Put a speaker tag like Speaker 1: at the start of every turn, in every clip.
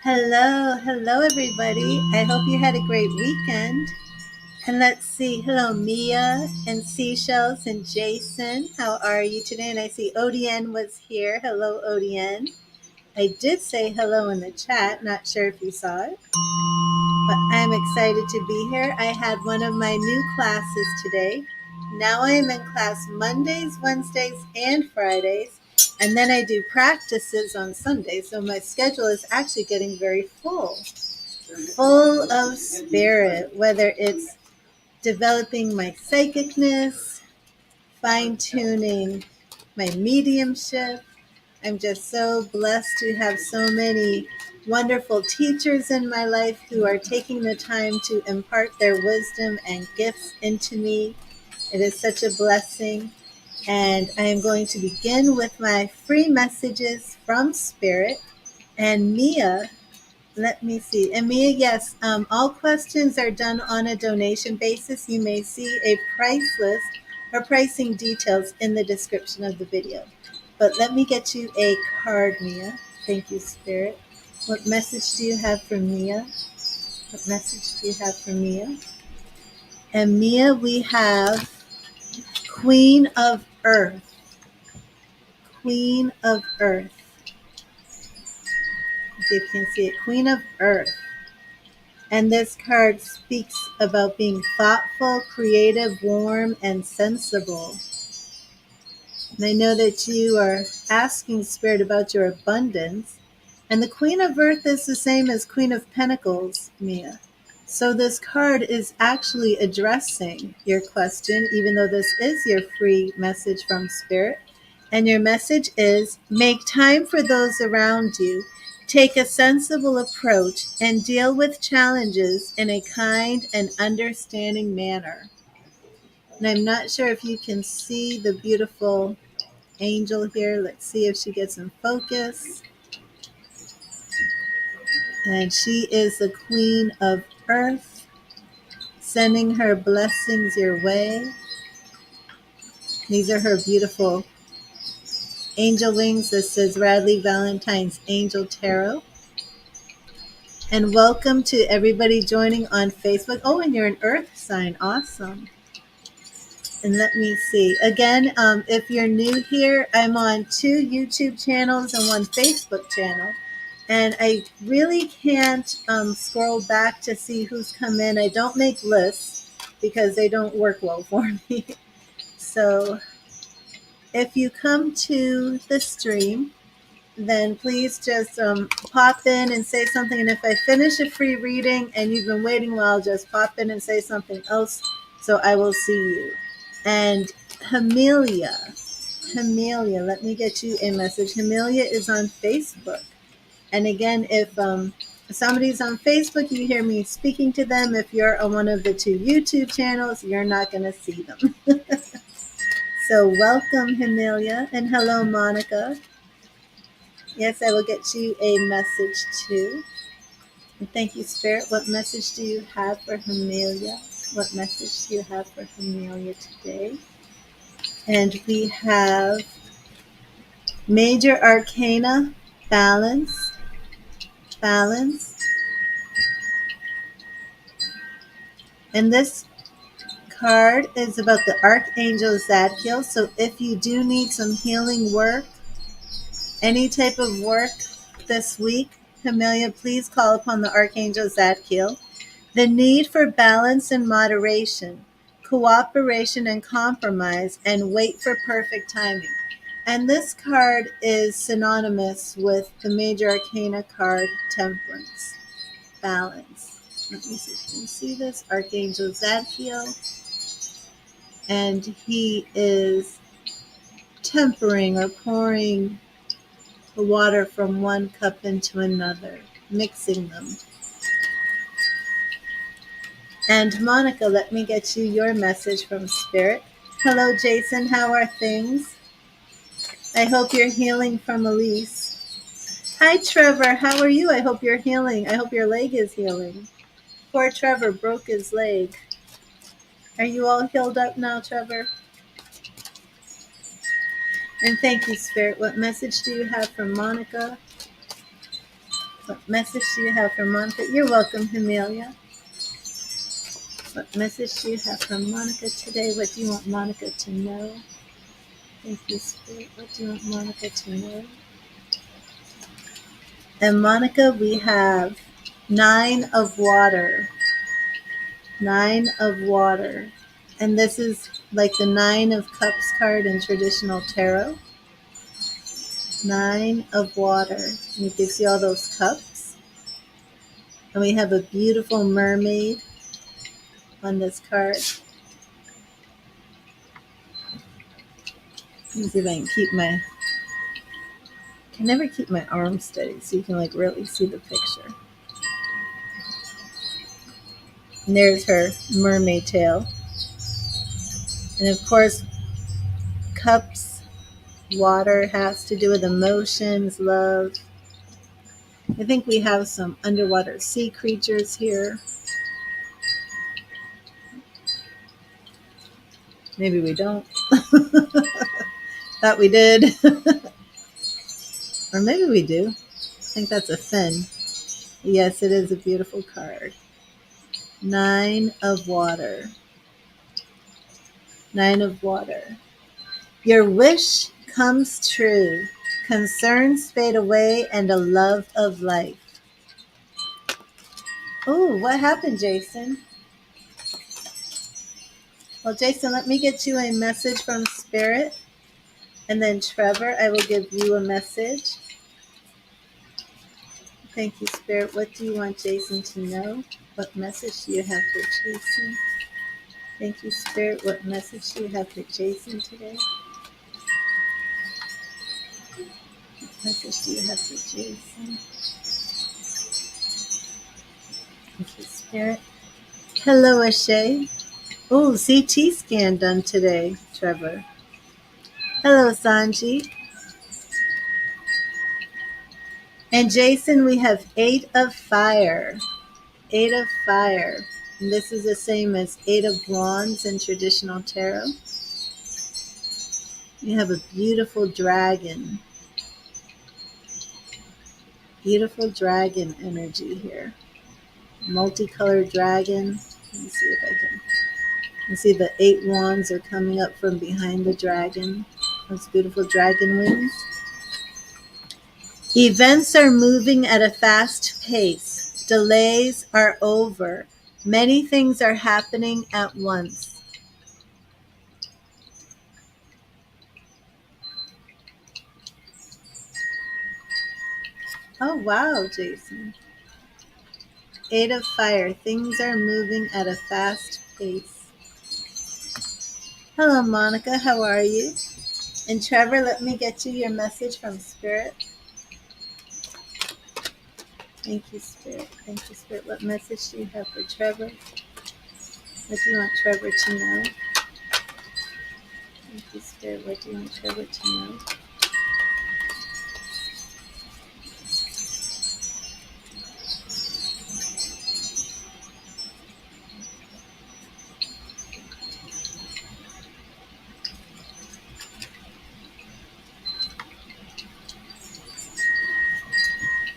Speaker 1: Hello, everybody. I hope you had a great weekend. And let's see, hello, Mia and Seashells and Jason. How are you today? And I see Odien was here. Hello, Odien. I did say hello in the chat. Not sure if you saw it, but I'm excited to be here. I had one of my new classes today. Now I am in class Mondays, Wednesdays, and Fridays. And then I do practices on Sundays. So my schedule is actually getting very full of spirit, whether it's developing my psychicness, fine tuning my mediumship. I'm just so blessed to have so many wonderful teachers in my life who are taking the time to impart their wisdom and gifts into me. It is such a blessing. And I am going to begin with my free messages from Spirit. And Mia, let me see. And Mia, yes, all questions are done on a donation basis. You may see a price list or pricing details in the description of the video. But let me get you a card, Mia. Thank you, Spirit. What message do you have for Mia? What message do you have for Mia? And Mia, we have Queen of Earth. Queen of Earth. If you can see it, Queen of Earth. And this card speaks about being thoughtful, creative, warm, and sensible. And I know that you are asking Spirit about your abundance. And the Queen of Earth is the same as Queen of Pentacles, Mia. So this card is actually addressing your question, even though this is your free message from Spirit. And your message is, make time for those around you. Take a sensible approach and deal with challenges in a kind and understanding manner. And I'm not sure if you can see the beautiful angel here. Let's see if she gets in focus. And she is the Queen of Earth, sending her blessings your way. These are her beautiful angel wings. This is Radley Valentine's Angel Tarot. And welcome to everybody joining on Facebook. Oh, and you're an Earth sign. Awesome. And let me see. Again, if you're new here, I'm on 2 YouTube channels and 1 Facebook channel. And I really can't scroll back to see who's come in. I don't make lists because they don't work well for me. So if you come to the stream, then please just pop in and say something. And if I finish a free reading and you've been waiting a while, just pop in and say something else so I will see you. And Hamelia, let me get you a message. Hamelia is on Facebook. And again, if somebody's on Facebook, you hear me speaking to them. If you're on one of the 2 YouTube channels, you're not going to see them. So welcome, Hamelia. And hello, Monica. Yes, I will get you a message too. And thank you, Spirit. What message do you have for Hamelia? What message do you have for Hamelia today? And we have Major Arcana, Balance. And this card is about the Archangel Zadkiel. So if you do need some healing work, any type of work this week, Hamelia, please call upon the Archangel Zadkiel. The need for balance and moderation, cooperation and compromise, and wait for perfect timing. And this card is synonymous with the Major Arcana card, Temperance, Balance. Let me see if you can see this. Archangel Zadkiel. And he is tempering or pouring the water from one cup into another, mixing them. And Monica, let me get you your message from Spirit. Hello, Jason. How are things? I hope you're healing from Elise. Hi, Trevor. How are you? I hope you're healing. I hope your leg is healing. Poor Trevor broke his leg. Are you all healed up now, Trevor? And thank you, Spirit. What message do you have for Monica? What message do you have for Monica? You're welcome, Amelia. What message do you have for Monica today? What do you want Monica to know? Thank you, Spirit. What do you want Monica to know? And Monica, we have 9 of water. 9 of water. And this is like the 9 of cups card in traditional tarot. 9 of water. And it gives you all those cups. And we have a beautiful mermaid on this card. Let me see if I can keep my... I can never keep my arm steady so you can like really see the picture. And there's her mermaid tail. And of course, cups, water has to do with emotions, love. I think we have some underwater sea creatures here. Maybe we don't. Thought we did. Or maybe we do. I think that's a fin. Yes, it is a beautiful card. 9 of water. 9 of water. Your wish comes true. Concerns fade away and a love of life. Oh, what happened, Jason? Well, Jason, let me get you a message from Spirit. And then Trevor, I will give you a message. Thank you, Spirit. What do you want Jason to know? What message do you have for Jason? Thank you, Spirit. What message do you have for Jason today? What message do you have for Jason? Thank you, Spirit. Hello, Ashay. Oh, CT scan done today, Trevor. Hello, Sanji. And Jason, we have 8 of fire. 8 of fire. And this is the same as 8 of wands in traditional tarot. You have a beautiful dragon. Beautiful dragon energy here. Multicolored dragon. Let me see if I can. You see the 8 wands are coming up from behind the dragon. Those beautiful dragon wings. Events are moving at a fast pace. Delays are over. Many things are happening at once. Oh, wow, Jason. 8 of fire. Things are moving at a fast pace. Hello, Monica. How are you? And Trevor, let me get you your message from Spirit. Thank you, Spirit. Thank you, Spirit. What message do you have for Trevor? What do you want Trevor to know? Thank you, Spirit. What do you want Trevor to know?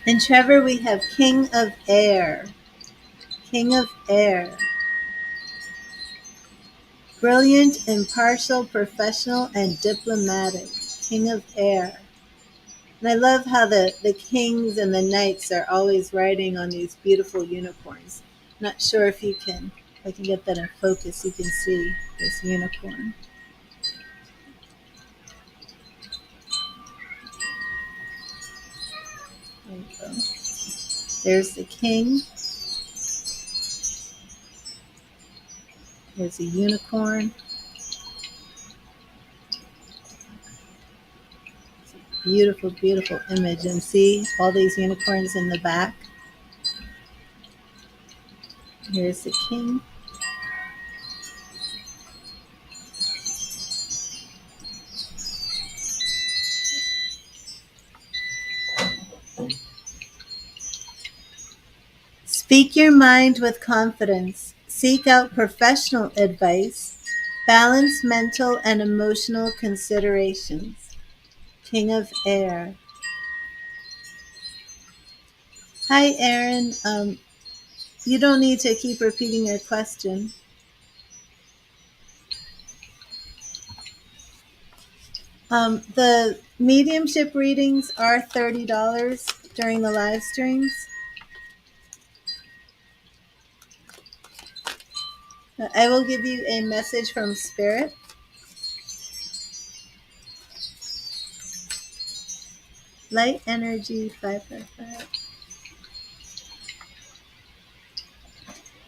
Speaker 1: And Trevor, we have King of Air. King of Air. Brilliant, impartial, professional, and diplomatic. King of Air. And I love how the kings and the knights are always riding on these beautiful unicorns. Not sure if you can, if I can get that in focus, you can see this unicorn. There you go. There's the king. There's a unicorn. It's a beautiful, beautiful image. And see all these unicorns in the back. Here's the king. Speak your mind with confidence. Seek out professional advice. Balance mental and emotional considerations. King of Air. Hi, Aaron. You don't need to keep repeating your question. The mediumship readings are $30 during the live streams. I will give you a message from Spirit. Light energy 555.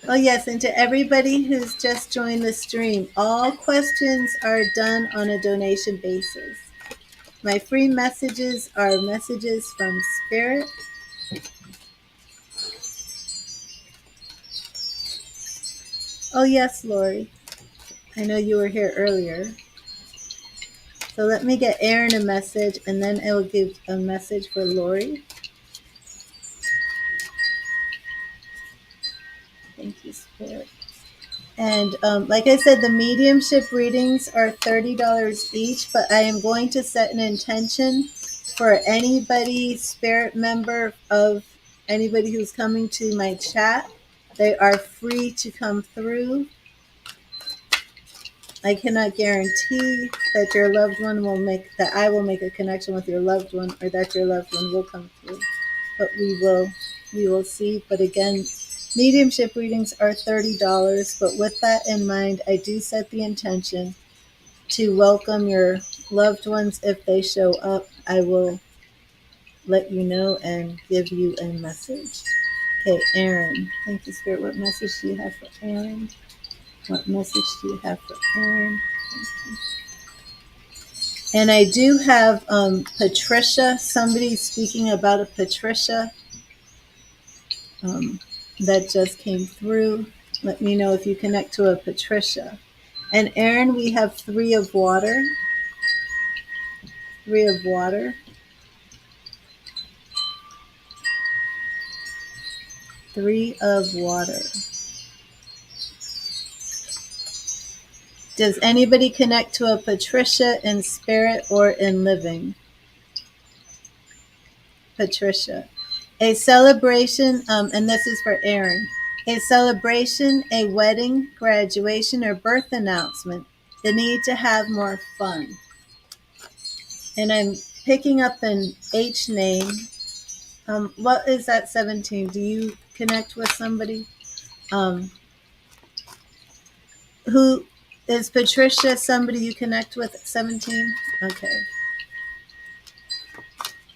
Speaker 1: Oh, yes, and to everybody who's just joined the stream, all questions are done on a donation basis. My free messages are messages from Spirit. Oh, yes, Lori. I know you were here earlier. So let me get Aaron a message, and then I will give a message for Lori. Thank you, Spirit. And like I said, the mediumship readings are $30 each, but I am going to set an intention for anybody, spirit member of anybody who's coming to my chat. They are free to come through. I cannot guarantee that your loved one will that I will make a connection with your loved one, or that your loved one will come through. But we will see. But again, mediumship readings are $30. But with that in mind, I do set the intention to welcome your loved ones. If they show up, I will let you know and give you a message. Okay, Aaron. Thank you, Spirit. What message do you have for Aaron? What message do you have for Aaron? And I do have Patricia. Somebody speaking about a Patricia that just came through. Let me know if you connect to a Patricia. And Aaron, we have 3 of water. 3 of water. 3 of water. Does anybody connect to a Patricia in spirit or in living? Patricia. A celebration, and this is for Aaron. A celebration, a wedding, graduation, or birth announcement. The need to have more fun. And I'm picking up an H name. What is that 17? Do you connect with somebody? Who is Patricia? Somebody you connect with at 17? Okay.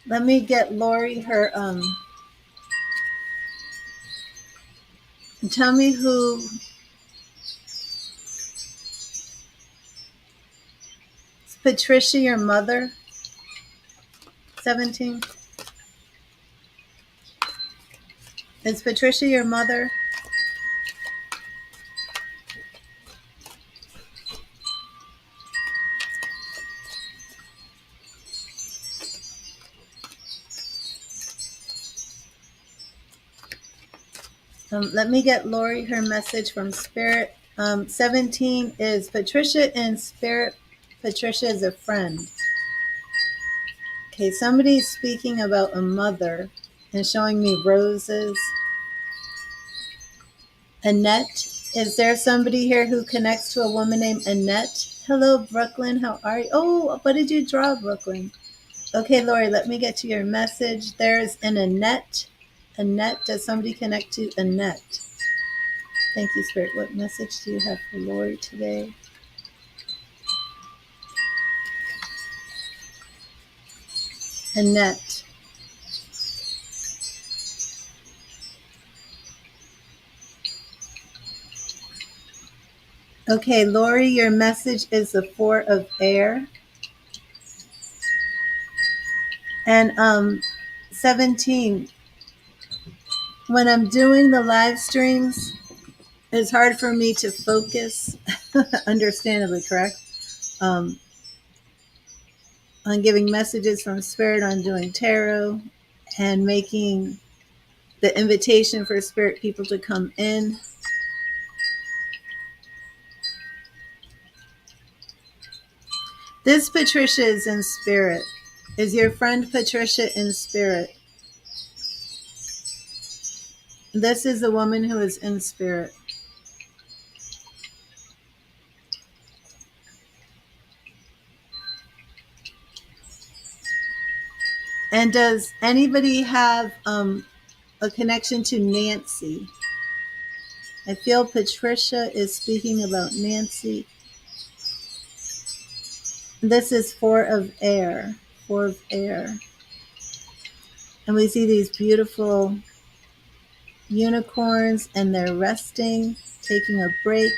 Speaker 1: Let me get Lori her. Tell me who. Is Patricia your mother? 17. Is Patricia your mother? Let me get Lori her message from Spirit. 17 is Patricia in Spirit. Patricia is a friend. Okay, somebody's speaking about a mother and showing me roses. Annette. Is there somebody here who connects to a woman named Annette? Hello, Brooklyn. How are you? Oh, what did you draw, Brooklyn? Okay, Lori, let me get to your message. There's an Annette. Annette, does somebody connect to Annette? Thank you, Spirit. What message do you have for Lori today? Annette. Okay, Lori, your message is the 4 of air. And 17, when I'm doing the live streams, it's hard for me to focus, understandably, correct? On giving messages from Spirit, on doing tarot, and making the invitation for Spirit people to come in. This Patricia is in Spirit. Is your friend Patricia in Spirit? This is the woman who is in spirit. And does anybody have a connection to Nancy? I feel Patricia is speaking about Nancy. This is four of air. Four of air. And we see these beautiful unicorns, and they're resting, taking a break.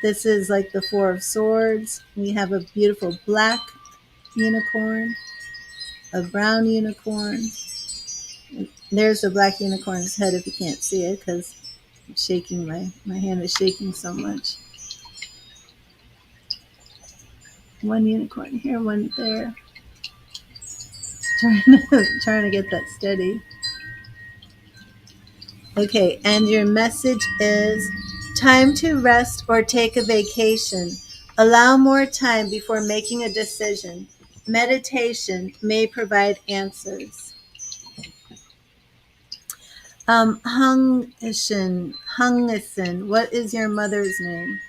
Speaker 1: This is like the Four of Swords. We have a beautiful black unicorn, a brown unicorn. There's the black unicorn's head if you can't see it, because I'm shaking, my hand is shaking so much. One unicorn here, one there. Trying to get that steady. Okay, and your message is time to rest or take a vacation. Allow more time before making a decision. Meditation may provide answers. Hungison, what is your mother's name?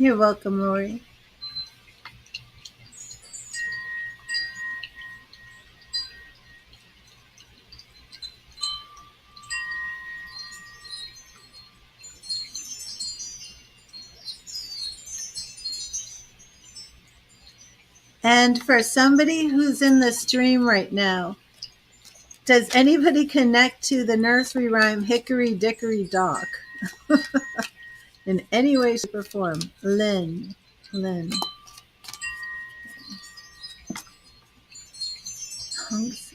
Speaker 1: You're welcome, Lori. And for somebody who's in the stream right now, does anybody connect to the nursery rhyme Hickory Dickory Dock in any way, shape, or form? Lynn. Hunks.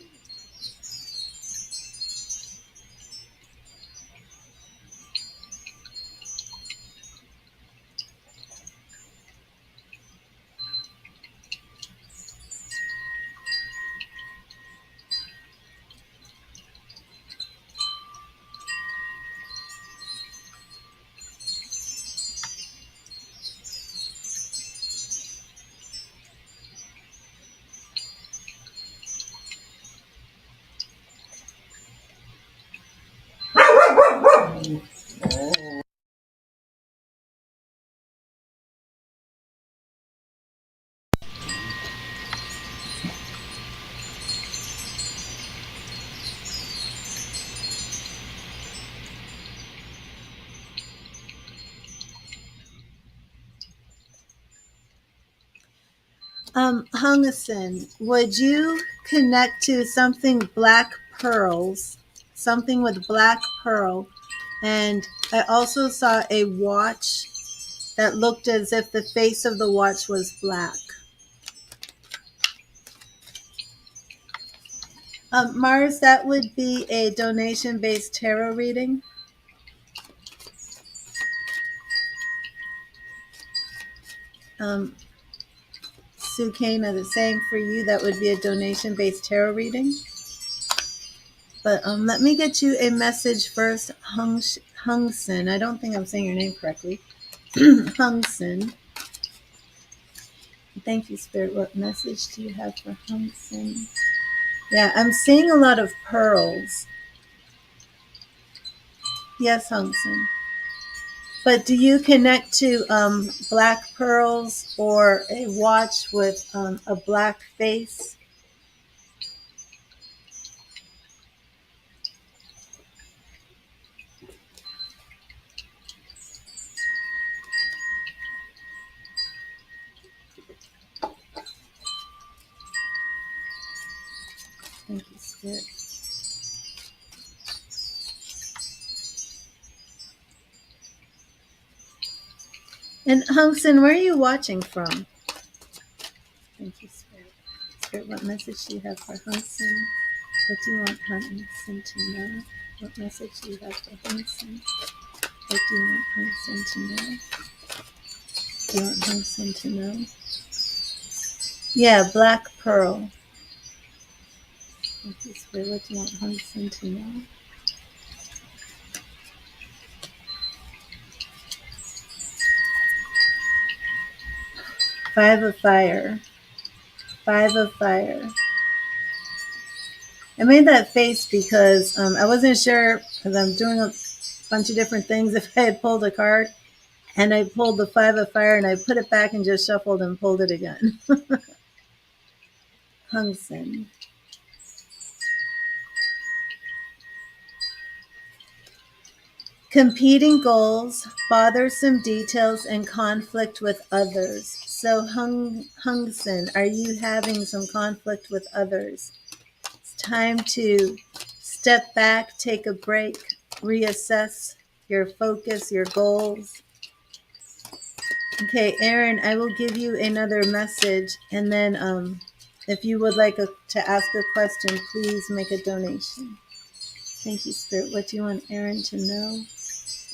Speaker 1: Hungison, would you connect to something black pearls, something with black pearl? And I also saw a watch that looked as if the face of the watch was black. Mars, that would be a donation-based tarot reading. Sukana, the same for you. That would be a donation-based tarot reading. But let me get you a message first, Hungson. I don't think I'm saying your name correctly. Hungson. Thank you, Spirit. What message do you have for Hungson? Yeah, I'm seeing a lot of pearls. Yes, Hungson. But do you connect to black pearls or a watch with a black face? Thank you, Spirit. And Hungson, where are you watching from? Thank you, Spirit. Spirit, what message do you have for Hungson? What do you want Hungson to know? What message do you have for Hungson? What do you want Hungson to know? Do you want Hungson to know? Yeah, black pearl. Thank you, Spirit. What do you want Hung Sen to know? Five of Fire. Five of Fire. I made that face because I wasn't sure, because I'm doing a bunch of different things, if I had pulled a card. And I pulled the Five of Fire and I put it back and just shuffled and pulled it again. Hung Sen. Competing goals, bothersome details, and conflict with others. So Hung Sen, are you having some conflict with others? It's time to step back, take a break, reassess your focus, your goals. Okay, Aaron, I will give you another message, and then if you would like to ask a question, please make a donation. Thank you, Spirit. What do you want Aaron to know?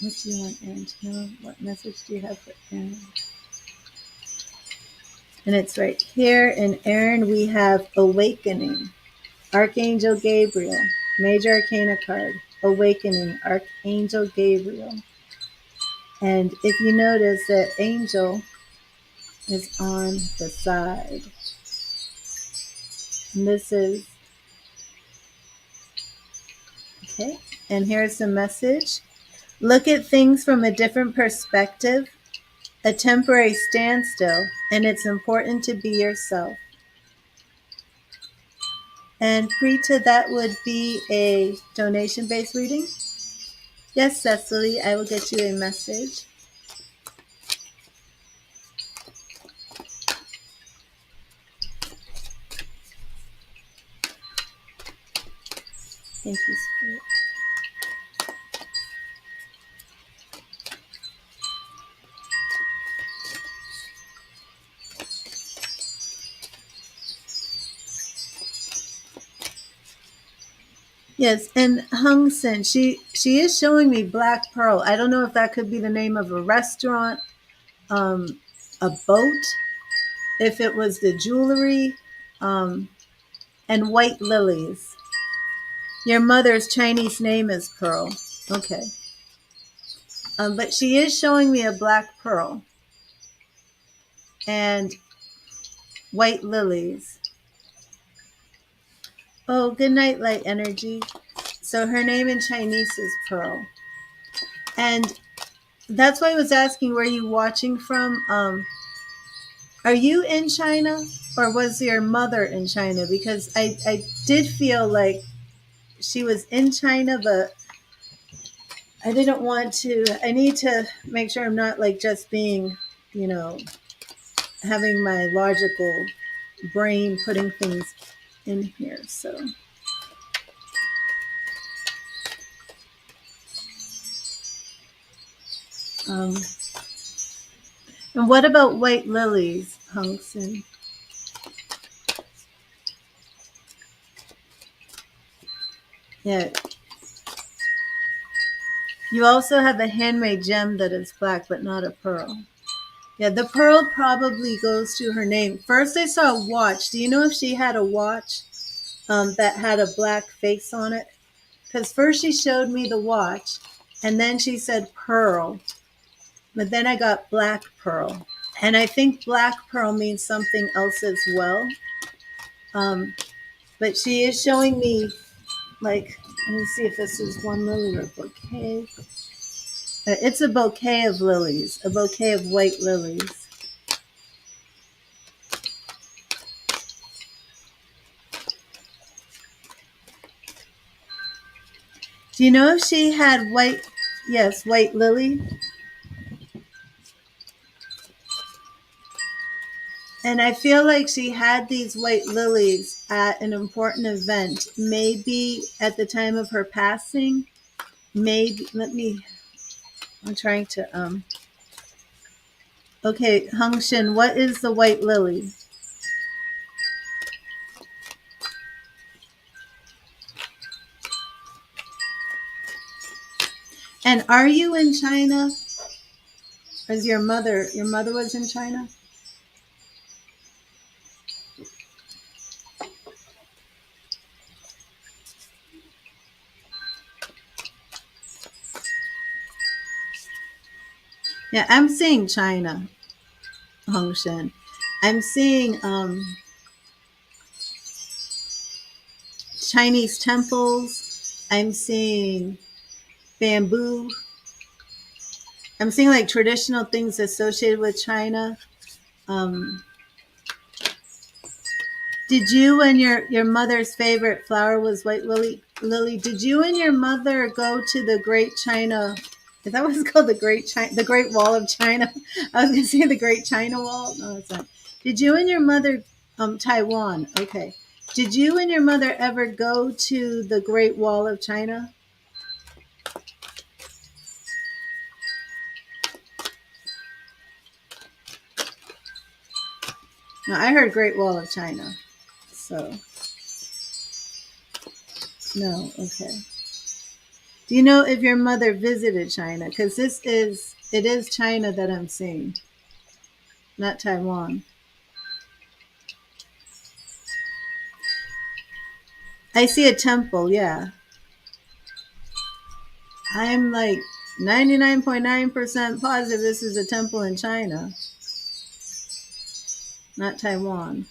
Speaker 1: What do you want Aaron to know? What message do you have for Aaron? And it's right here. In Aaron, we have Awakening, Archangel Gabriel, Major Arcana card, Awakening, Archangel Gabriel. And if you notice that Angel is on the side. And this is, okay, and here's the message. Look at things from a different perspective, a temporary standstill, and it's important to be yourself. And Preeta, that would be a donation-based reading? Yes, Cecily, I will get you a message. Thank you, Spirit. Yes, and Hung Sen, she is showing me Black Pearl. I don't know if that could be the name of a restaurant, a boat, if it was the jewelry, and white lilies. Your mother's Chinese name is Pearl. Okay. But she is showing me a black pearl and white lilies. Oh, good night, light energy. So her name in Chinese is Pearl. And that's why I was asking, where you watching from? Are you in China, or was your mother in China? Because I did feel like she was in China, but I didn't want to. I need to make sure I'm not like just being, having my logical brain putting things in here. So, and what about white lilies, Hung Sen? Yeah. You also have a handmade gem that is black, but not a pearl. Yeah, the pearl probably goes to her name. First, I saw a watch. Do you know if she had a watch that had a black face on it? Because first she showed me the watch, and then she said pearl. But then I got black pearl. And I think black pearl means something else as well. But she is showing me, like, let me see if this is one lily or a bouquet. It's a bouquet of lilies, a bouquet of white lilies. Do you know if she had white, yes, white lily? And I feel like she had these white lilies at an important event, maybe at the time of her passing. Maybe, I'm trying to, okay, Hung Shin, what is the white lily? And are you in China? Or is your mother was in China? Yeah, I'm seeing China, Hongshen. I'm seeing Chinese temples. I'm seeing bamboo. I'm seeing like traditional things associated with China. Um, did you and your mother's favorite flower was white lily? Lily, did you and your mother go to the Great China? Is that what it's called? The Great Wall of China? I was going to say the Great China Wall. No, it's not. Did you and your mother, Taiwan? Okay. Did you and your mother ever go to the Great Wall of China? No, I heard Great Wall of China. So no. Okay. Do you know if your mother visited China? Because it is China that I'm seeing, not Taiwan. I see a temple, yeah. I'm like 99.9% positive this is a temple in China, not Taiwan.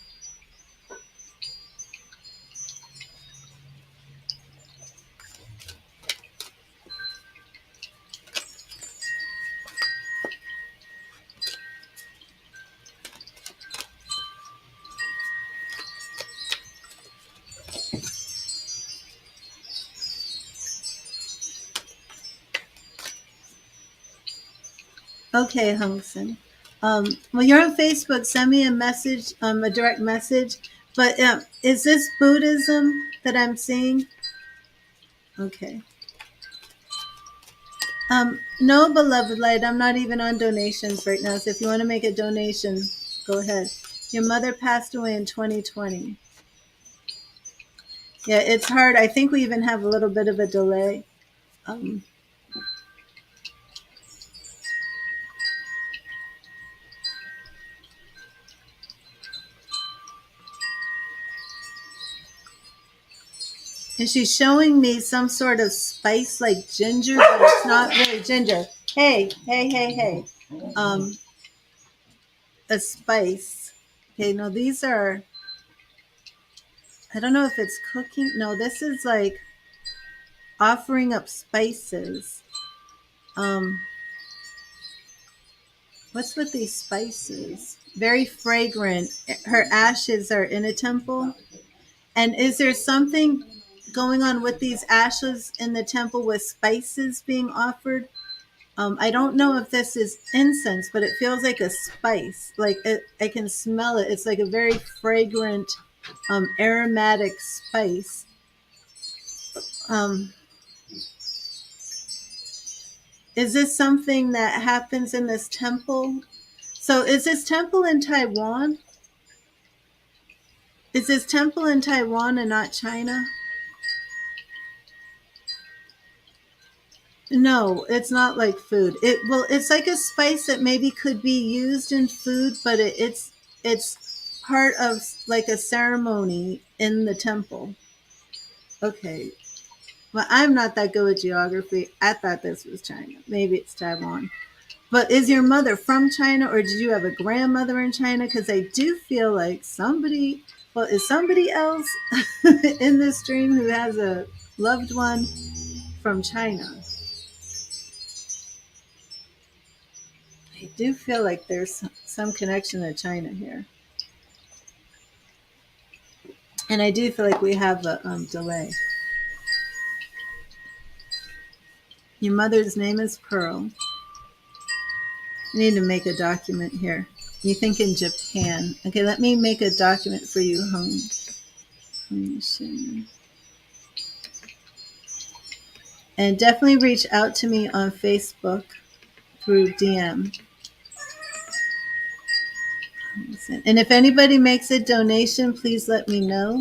Speaker 1: Okay, Hungson. Well, you're on Facebook. Send me a message, a direct message. But is this Buddhism that I'm seeing? Okay. No, beloved light, I'm not even on donations right now. So if you want to make a donation, go ahead. Your mother passed away in 2020. Yeah, it's hard. I think we even have a little bit of a delay. Um, and she's showing me some sort of spice like ginger, but it's not really ginger. Hey, hey, hey, hey. Um, a spice. Okay, no, these are, I don't know if it's cooking. No, this is like offering up spices. Um, what's with these spices? Very fragrant. Her ashes are in a temple. And is there something going on with these ashes in the temple with spices being offered? I don't know if this is incense, but it feels like a spice. Like I can smell it. It's like a very fragrant, aromatic spice. Um, is this something that happens in this temple? So is this temple in Taiwan? Is this temple in Taiwan and not China? No, it's not like food. It's like a spice that maybe could be used in food, but it's part of like a ceremony in the temple. Okay. Well, I'm not that good with geography. I thought this was China. Maybe it's Taiwan. But is your mother from China or did you have a grandmother in China? Because I do feel like is somebody else in this stream who has a loved one from China? I do feel like there's some connection to China here. And I do feel like we have a delay. Your mother's name is Pearl. I need to make a document here. You think in Japan. Okay, let me make a document for you, Hong. And definitely reach out to me on Facebook through DM. And if anybody makes a donation, please let me know.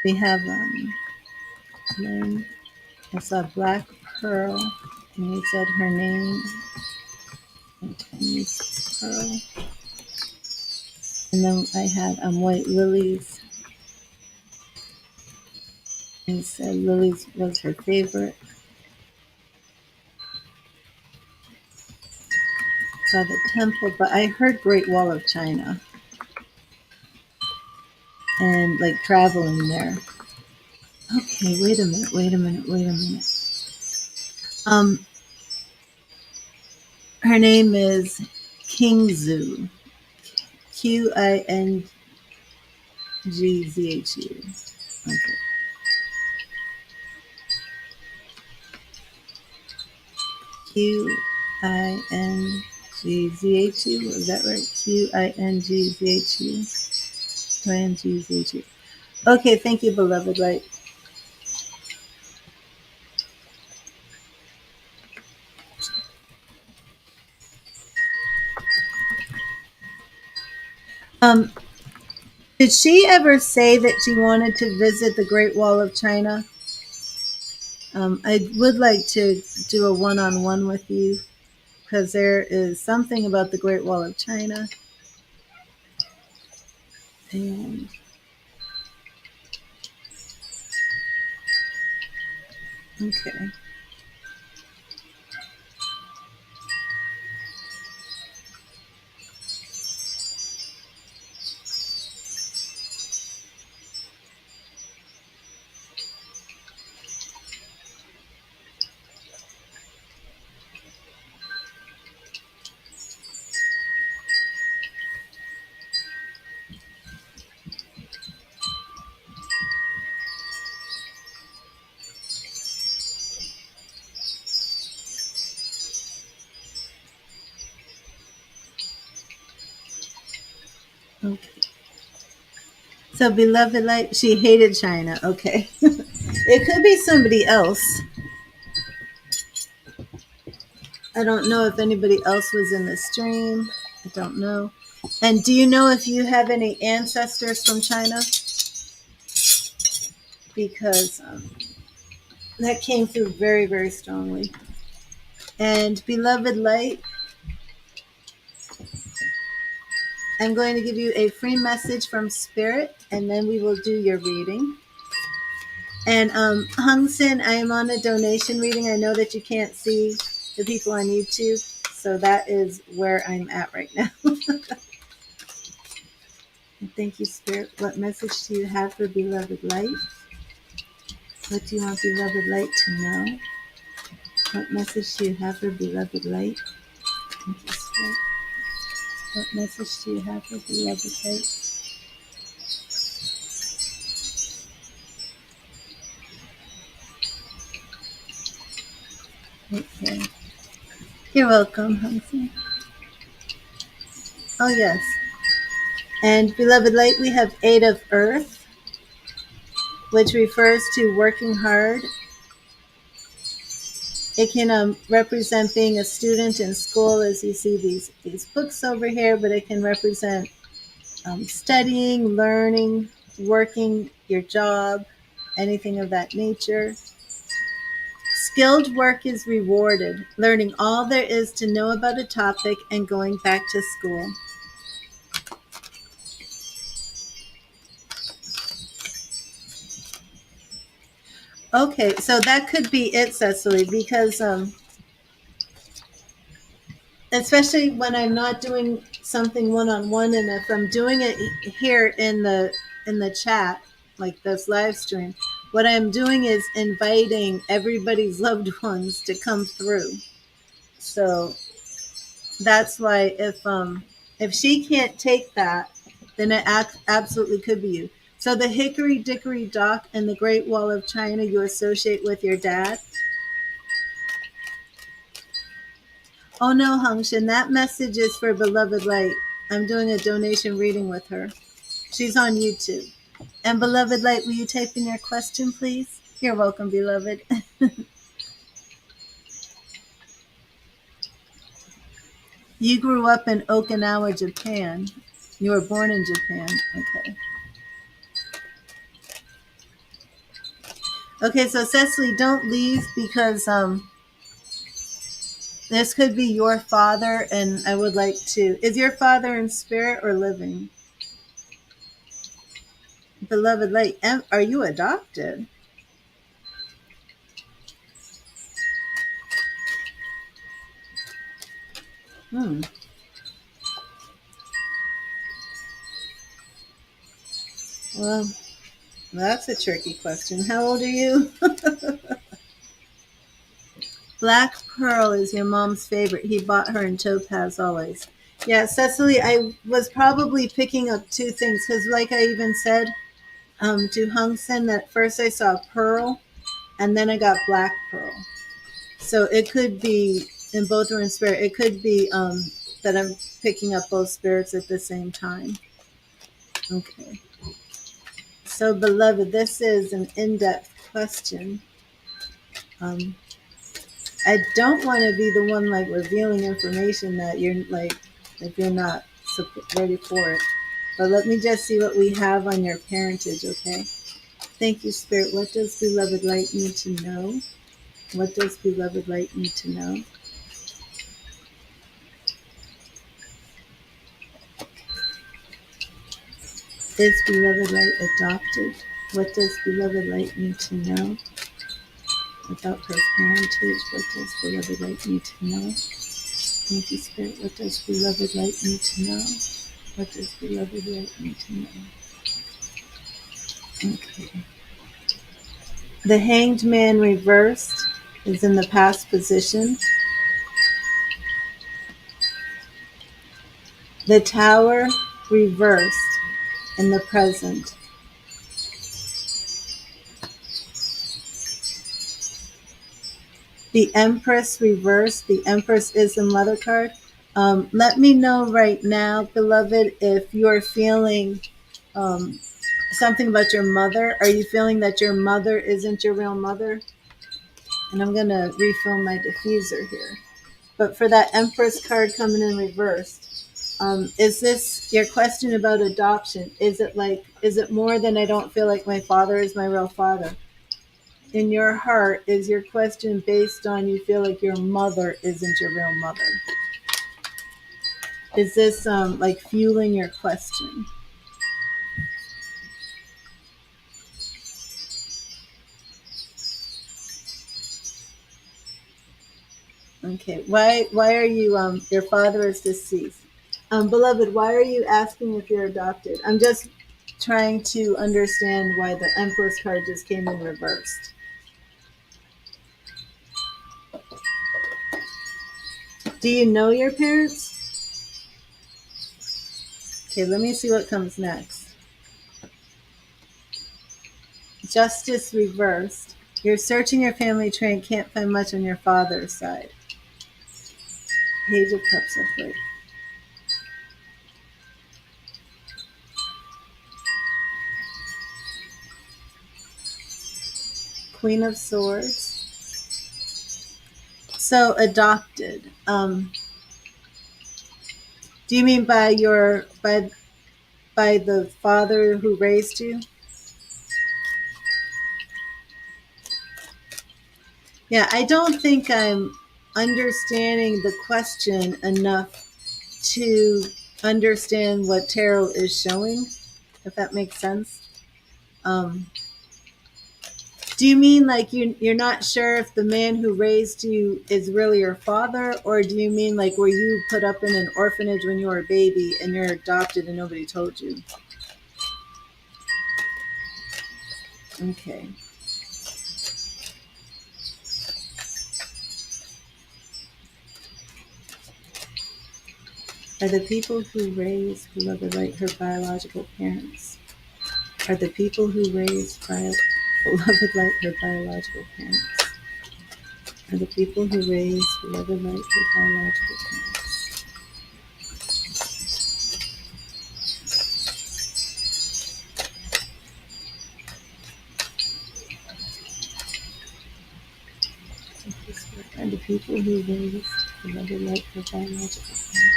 Speaker 1: We have I saw black pearl. And you said her name. Chinese pearl. And then I had white lilies. And you said lilies was her favorite. Saw the temple, but I heard Great Wall of China and like traveling there. Okay, wait a minute, wait a minute, wait a minute. Um, her name is Kingzu. Qingzhu. Okay. Qingzhu. Was that right? Qingzhu. Qingzhu. Okay, thank you, beloved light. Um, did she ever say that she wanted to visit the Great Wall of China? I would like to do a one-on-one with you because there is something about the Great Wall of China. And okay. Okay. So, beloved light, she hated China. Okay. It could be somebody else. I don't know if anybody else was in the stream. I don't know. And do you know if you have any ancestors from China? Because that came through very, very strongly. And beloved light, I'm going to give you a free message from Spirit, and then we will do your reading. And Hung Sin, I am on a donation reading. I know that you can't see the people on YouTube, so that is where I'm at right now. And thank you, Spirit. What message do you have for beloved light? What do you want beloved light to know? What message do you have for beloved light? Thank you, Spirit. What message do you have for beloved light? Okay. You're welcome, Hung Sin. Oh, yes. And beloved light, we have 8 of Earth, which refers to working hard. It can represent being a student in school, as you see these books over here, but it can represent studying, learning, working your job, anything of that nature. Skilled work is rewarded, learning all there is to know about a topic and going back to school. Okay, so that could be it, Cecily, because especially when I'm not doing something one-on-one, and if I'm doing it here in the chat, like this live stream, what I'm doing is inviting everybody's loved ones to come through. So that's why if she can't take that, then it absolutely could be you. So the Hickory Dickory Dock and the Great Wall of China you associate with your dad. Oh no, Hungshin, that message is for beloved light. I'm doing a donation reading with her. She's on YouTube. And beloved light, will you type in your question, please? You're welcome, beloved. You grew up in Okinawa, Japan. You were born in Japan. Okay. Okay, so Cecily, don't leave because This could be your father, and I would like to. Is your father in spirit or living? Beloved light, are you adopted? Hmm. Well, that's a tricky question. How old are you? Black Pearl is your mom's favorite. He bought her in Topaz always. Yeah, Cecily, I was probably picking up two things because, like I even said to Hung Sen, that first I saw Pearl and then I got Black Pearl. So it could be, and both were in spirit, it could be that I'm picking up both spirits at the same time. Okay. So, beloved, this is an in depth question. Um, I don't want to be the one like revealing information that you're like, if you're not ready for it. But let me just see what we have on your parentage, okay? Thank you, Spirit. What does beloved light need to know? What does beloved light need to know? Is beloved light adopted? What does beloved light need to know about her parentage? What does beloved light need to know? Thank you, Spirit. What does beloved light need to know? What does beloved light need to know? Okay. The Hanged Man reversed is in the past position. The Tower reversed in the present. The Empress reversed. The Empress is the mother card. Let me know right now, beloved, if you're feeling something about your mother. Are you feeling that your mother isn't your real mother? And I'm going to refill my diffuser here. But for that Empress card coming in reversed, is this your question about adoption? Is it more than I don't feel like my father is my real father? In your heart, is your question based on you feel like your mother isn't your real mother? Is this like fueling your question? Okay. Why are you your father is deceased? Beloved, why are you asking if you're adopted? I'm just trying to understand why the Empress card just came in reversed. Do you know your parents? Okay, let me see what comes next. Justice reversed. You're searching your family tree and can't find much on your father's side. Page of Cups upright. Queen of Swords. So adopted. Do you mean by the father who raised you? Yeah, I don't think I'm understanding the question enough to understand what tarot is showing, if that makes sense. Um, do you mean like you're not sure if the man who raised you is really your father, or do you mean like were you put up in an orphanage when you were a baby and you're adopted and nobody told you? Okay. Are the people who raised beloved light her biological parents? Are the people who raised beloved light her biological parents? Are the people who raised beloved light her biological parents? Are the people who raised beloved light her biological parents?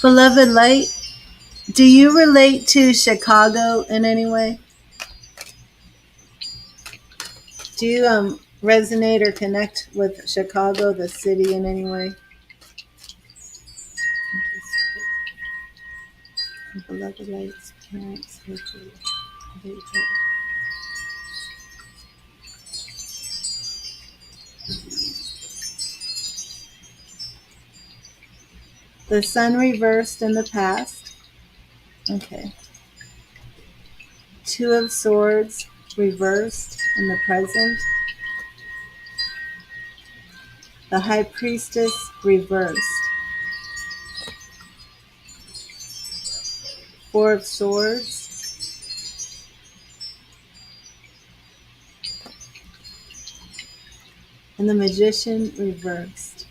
Speaker 1: Beloved light, do you relate to Chicago in any way? Do you resonate or connect with Chicago, the city, in any way? Beloved lights, parents, the sun reversed in the past. Okay. Two of Swords reversed in the present. The High Priestess reversed. Four of Swords. And the Magician reversed.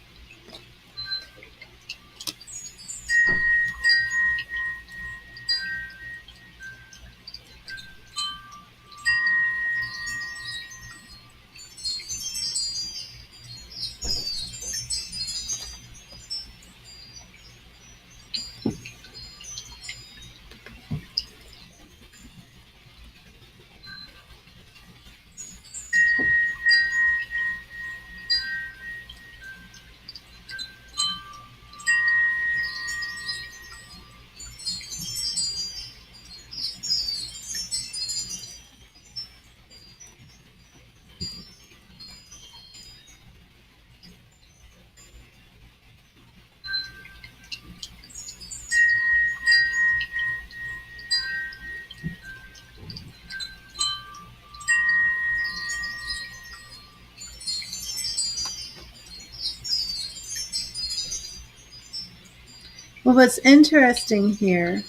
Speaker 1: Well, what's interesting here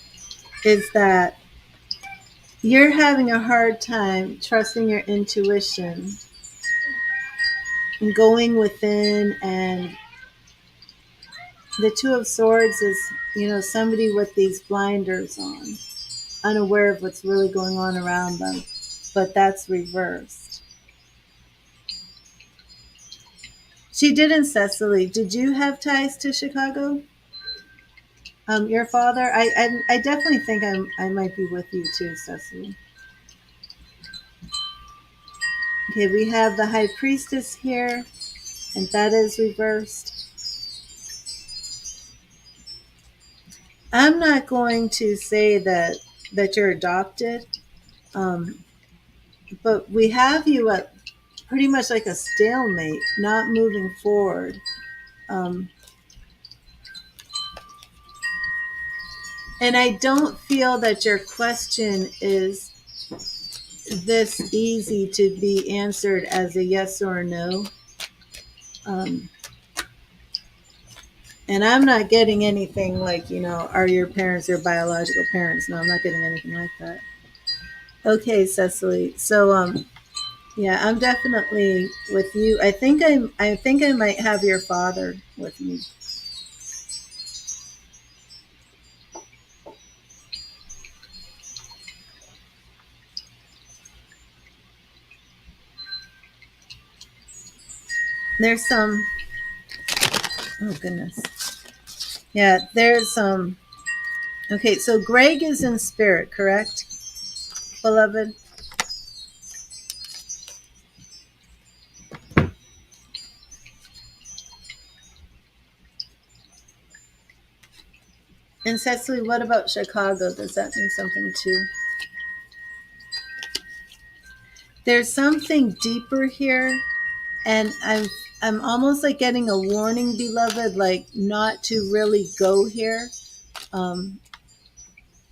Speaker 1: is that you're having a hard time trusting your intuition and going within. And the Two of Swords is, somebody with these blinders on, unaware of what's really going on around them. But that's reversed. She didn't, Cecily. Did you have ties to Chicago? Your father? I definitely think I might be with you too, Cecily. Okay, we have the High Priestess here, and that is reversed. I'm not going to say that you're adopted, but we have you at pretty much like a stalemate, not moving forward. And I don't feel that your question is this easy to be answered as a yes or a no. And I'm not getting anything like, are your parents your biological parents? No, I'm not getting anything like that. Okay, Cecily. So, yeah, I'm definitely with you. I think I might have your father with me. There's some. Oh goodness. Yeah, there's some. Okay, so Greg is in spirit, correct, beloved? And Cecily, what about Chicago? Does that mean something too? There's something deeper here, and I'm almost like getting a warning, beloved, like not to really go here. And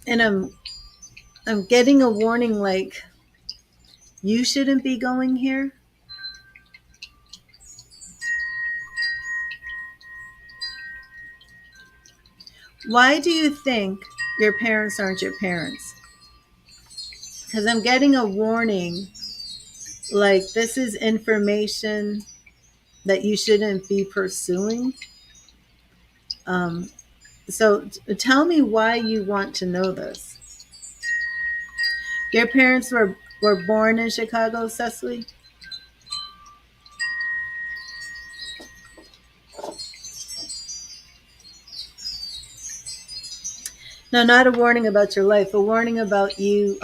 Speaker 1: I'm getting a warning, like you shouldn't be going here. Why do you think your parents aren't your parents? Because I'm getting a warning, like this is information that you shouldn't be pursuing. So tell me why you want to know this. Your parents were born in Chicago, Cecily? No, not a warning about your life, a warning about you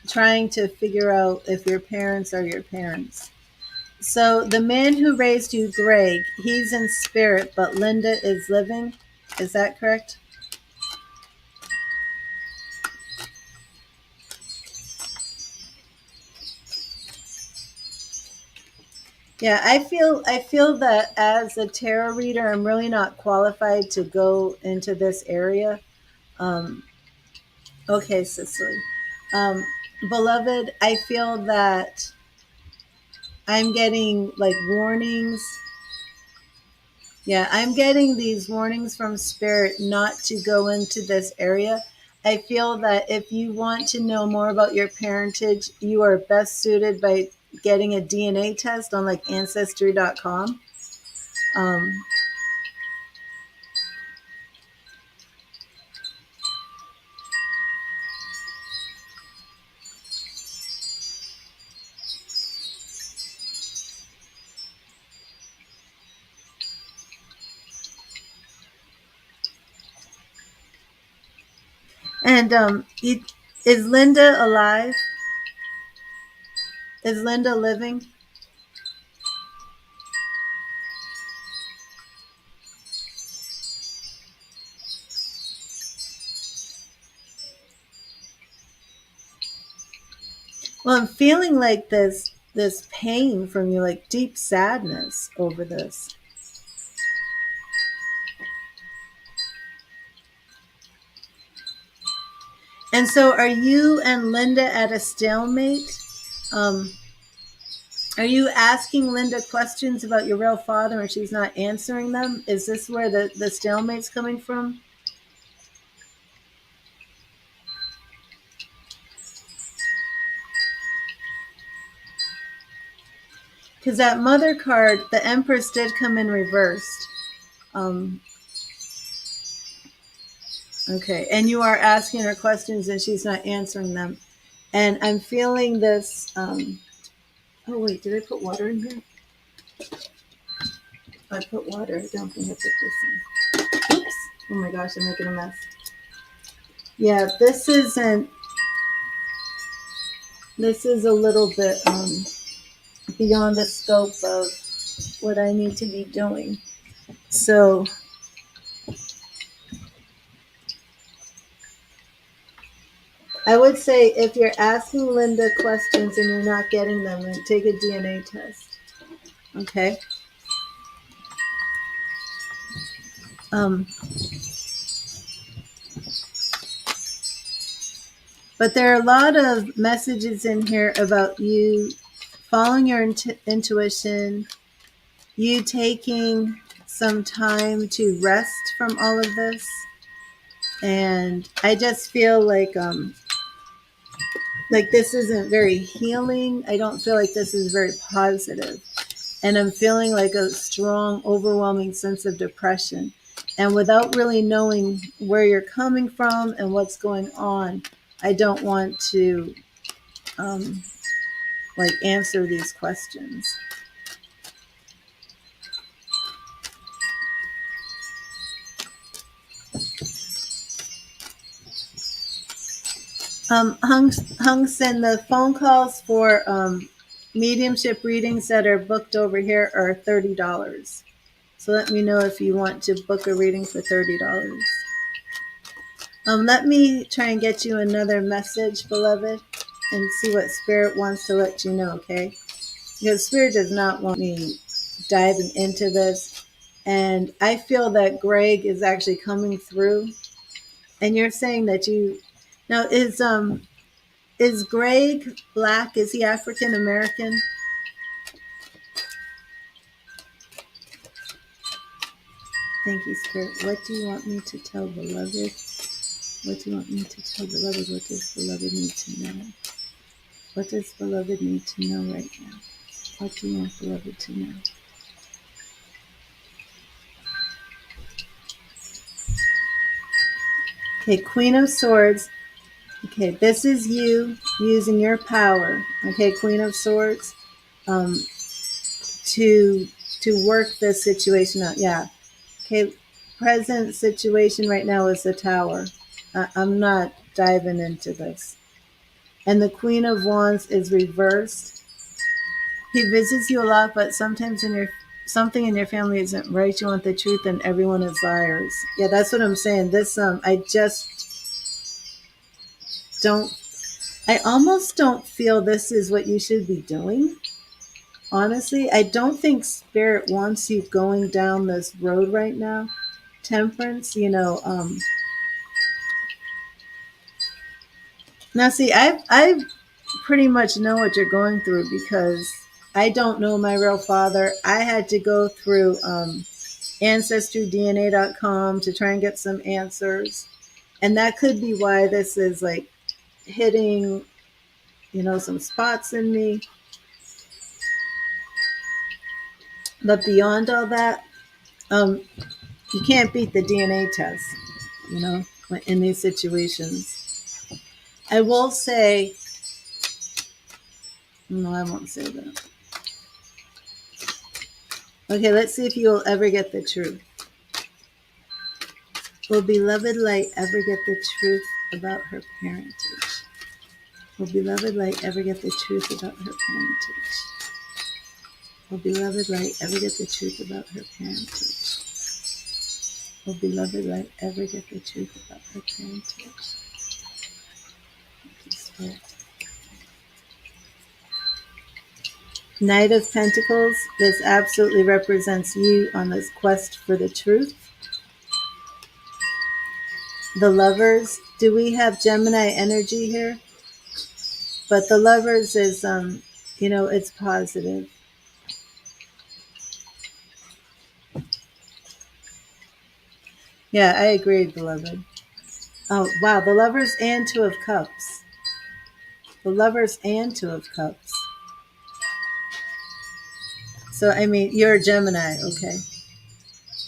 Speaker 1: trying to figure out if your parents are your parents. So the man who raised you, Greg, he's in spirit, but Linda is living. Is that correct? Yeah, I feel that as a tarot reader, I'm really not qualified to go into this area. Um, okay, Cicely. Um, Beloved, I feel that I'm getting like warnings. Yeah, I'm getting these warnings from spirit not to go into this area. I feel that if you want to know more about your parentage, you are best suited by getting a DNA test on like ancestry.com. Um, and is Linda alive? Is Linda living? Well, I'm feeling like this pain from you, like deep sadness over this. And so, are you and Linda at a stalemate? Um, are you asking Linda questions about your real father and she's not answering them? Is this where the stalemate's coming from? Because that mother card, the Empress did come in reversed. Um, okay, and you are asking her questions and she's not answering them. And I'm feeling this. Oh, wait, did I put water in here? I put water. I don't think I put this in. Oops. Oh my gosh, I'm making a mess. Yeah, this is a little bit beyond the scope of what I need to be doing. So I would say if you're asking Linda questions and you're not getting them, then take a DNA test. Okay. Um, but there are a lot of messages in here about you following your intuition, you taking some time to rest from all of this. And I just feel like this isn't very healing. I don't feel like this is very positive. And I'm feeling like a strong, overwhelming sense of depression. And without really knowing where you're coming from and what's going on, I don't want to um, like answer these questions. Hung Sen, the phone calls for mediumship readings that are booked over here are $30. So let me know if you want to book a reading for $30. Let me try and get you another message, beloved, and see what Spirit wants to let you know, okay? Because Spirit does not want me diving into this. And I feel that Greg is actually coming through. And you're saying that you now is Greg black? Is he African American? Thank you, Spirit. What do you want me to tell beloved? What do you want me to tell beloved? What does beloved need to know? What does beloved need to know right now? What do you want beloved to know? Okay, Queen of Swords. Okay, this is you using your power. Okay, Queen of Swords, um, to work this situation out. Yeah. Okay. present situation right now is the Tower. I'm not diving into this. And the Queen of Wands is reversed. He visits you a lot, but sometimes something in your family isn't right. You want the truth, and everyone is liars. Yeah, that's what I'm saying. This I just don't. I almost don't feel this is what you should be doing. Honestly, I don't think Spirit wants you going down this road right now. Temperance, now see, I pretty much know what you're going through because I don't know my real father. I had to go through ancestordna.com to try and get some answers. And that could be why this is like hitting, some spots in me. But beyond all that, you can't beat the DNA test, you know, in these situations. I will say, no, I won't say that. Okay, let's see if you'll ever get the truth. Will beloved light ever get the truth about her parentage? Will beloved light ever get the truth about her parentage? Will beloved light ever get the truth about her parentage? Will beloved light ever get the truth about her parentage? Knight of Pentacles, this absolutely represents you on this quest for the truth. The Lovers, do we have Gemini energy here? But the Lovers is, it's positive. Yeah, I agree, beloved. Oh, wow, the Lovers and Two of Cups. The Lovers and Two of Cups. So, I mean, you're a Gemini, okay.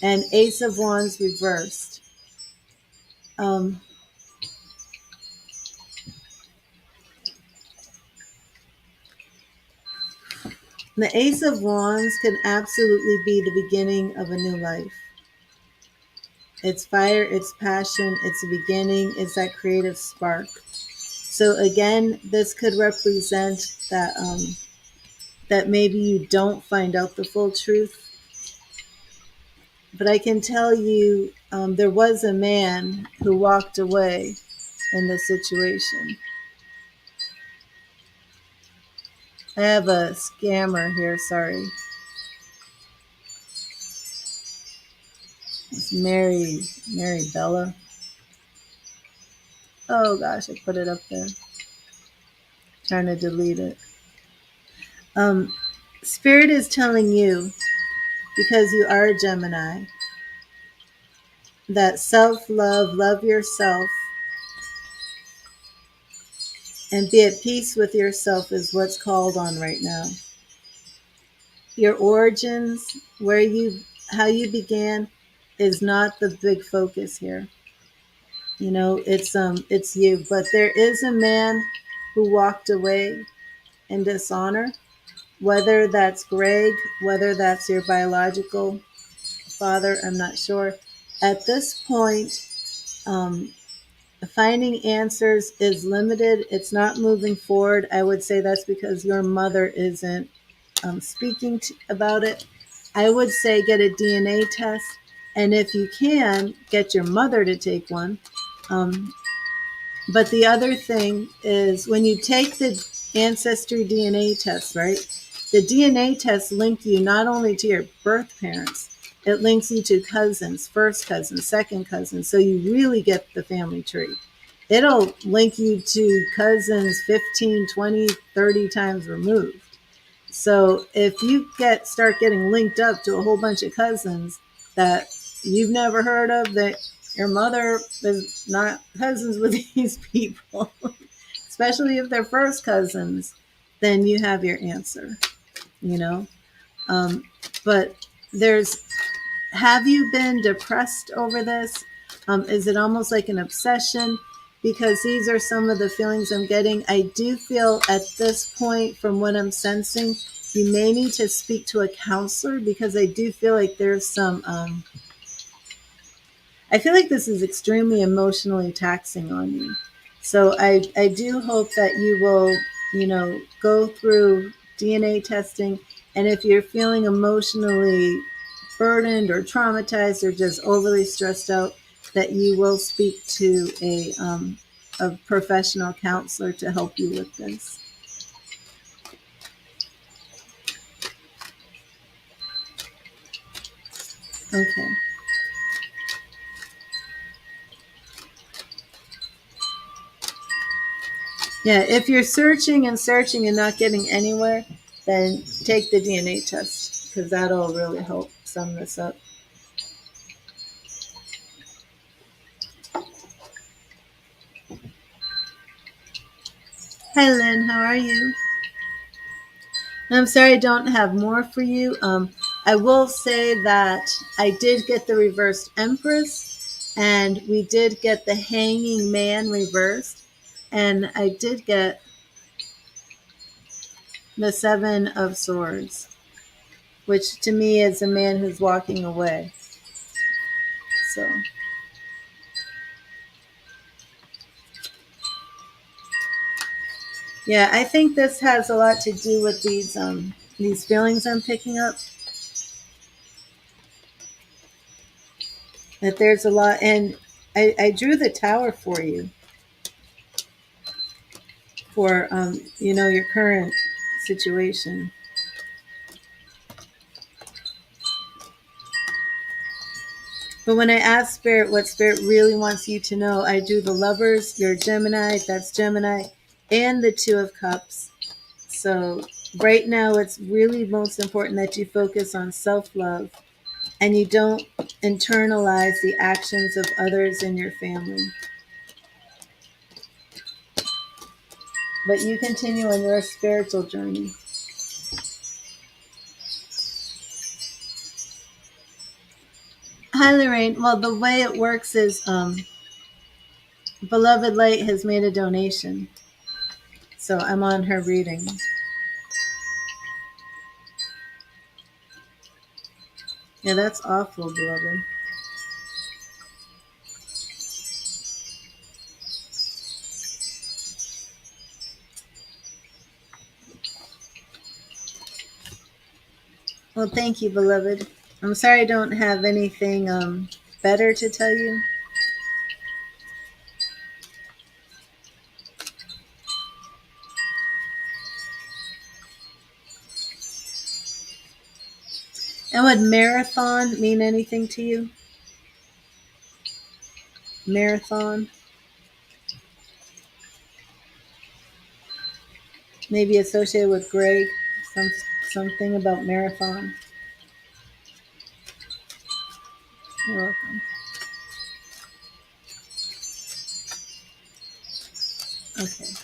Speaker 1: And Ace of Wands reversed. The Ace of Wands can absolutely be the beginning of a new life. It's fire, it's passion, it's a beginning, it's that creative spark. So again, this could represent that that maybe you don't find out the full truth. But I can tell you, there was a man who walked away in this situation. I have a scammer here, sorry. It's Mary Bella. Oh gosh, I put it up there. Trying to delete it. Spirit is telling you, because you are a Gemini, that self-love, love yourself, and be at peace with yourself is what's called on right now. Your origins, how you began, is not the big focus here. It's you. But there is a man who walked away in dishonor, whether that's Greg, whether that's your biological father, I'm not sure. At this point, finding answers is limited. It's not moving forward. I would say that's because your mother isn't speaking about it. I would say get a DNA test. And if you can, get your mother to take one. But the other thing is when you take the Ancestor DNA test, right? The DNA test linked you not only to your birth parents, it links you to cousins, first cousins, second cousins. So you really get the family tree. It'll link you to cousins 15, 20, 30 times removed. So if you start getting linked up to a whole bunch of cousins that you've never heard of, that your mother is not cousins with these people, especially if they're first cousins, then you have your answer, you know. But have you been depressed over this? Is it almost like an obsession? Because these are some of the feelings I'm getting. I do feel at this point, from what I'm sensing, you may need to speak to a counselor because I do feel like there's some I feel like this is extremely emotionally taxing on you. So I do hope that you will, go through DNA testing. And if you're feeling emotionally burdened or traumatized or just overly stressed out, that you will speak to a professional counselor to help you with this. Okay. Yeah, if you're searching and searching and not getting anywhere, then take the DNA test because that'll really help sum this up. Hi, Lynn. How are you? I'm sorry I don't have more for you. I will say that I did get the reversed Empress, and we did get the Hanging Man reversed, and I did get the Seven of Swords, which to me is a man who's walking away. So, yeah, I think this has a lot to do with these feelings I'm picking up. That there's a lot, and I drew the Tower for you for your current situation. But when I ask Spirit what Spirit really wants you to know, I do the Lovers, your Gemini, that's Gemini, and the Two of Cups. So right now, it's really most important that you focus on self-love and you don't internalize the actions of others in your family. But you continue on your spiritual journey. Hi, Lorraine. Well, the way it works is Beloved Light has made a donation. So I'm on her reading. Yeah, that's awful, beloved. Well, thank you, beloved. I'm sorry I don't have anything better to tell you. And would marathon mean anything to you? Marathon? Maybe associated with Greg? Some, something about marathon? You're welcome. Okay.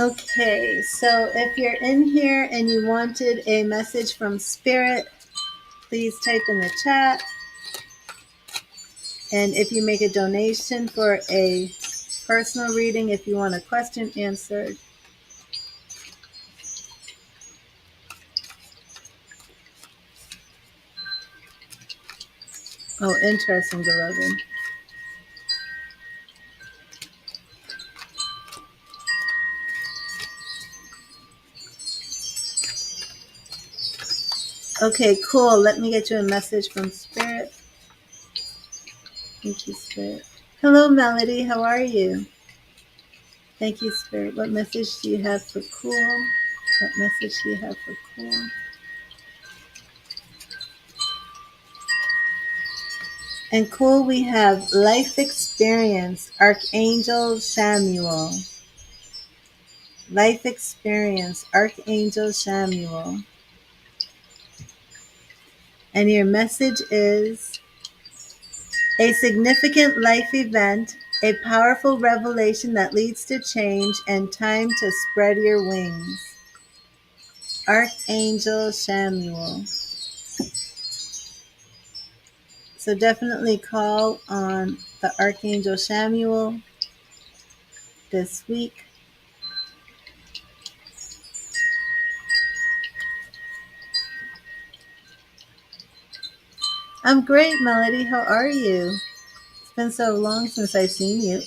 Speaker 1: Okay, so if you're in here and you wanted a message from Spirit, please type in the chat. And if you make a donation for a personal reading, if you want a question answered. Oh, interesting, beloved. Okay, cool. Let me get you a message from Spirit. Thank you, Spirit. Hello, Melody. How are you? Thank you, Spirit. What message do you have for Cool? What message do you have for Cool? And Cool, we have life experience, Archangel Samuel. Life experience, Archangel Samuel. And your message is a significant life event, a powerful revelation that leads to change and time to spread your wings. Archangel Samuel. So definitely call on the Archangel Samuel this week. I'm great, Melody. How are you? It's been so long since I've seen you.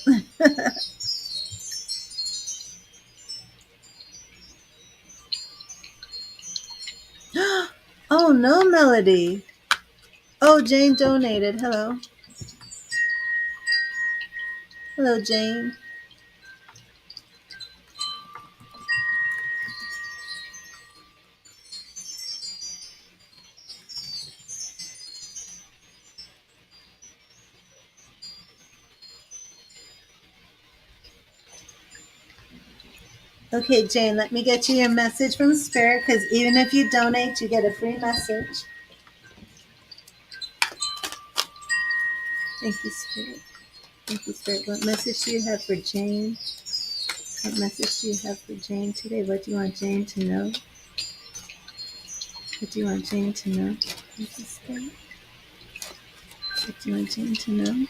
Speaker 1: Oh no, Melody. Oh, Jane donated. Hello. Hello, Jane. Okay, Jane, let me get you your message from Spirit because even if you donate, you get a free message. Thank you, Spirit. Thank you, Spirit. What message do you have for Jane? What message do you have for Jane today? What do you want Jane to know? What do you want Jane to know? Thank you, Spirit. What do you want Jane to know?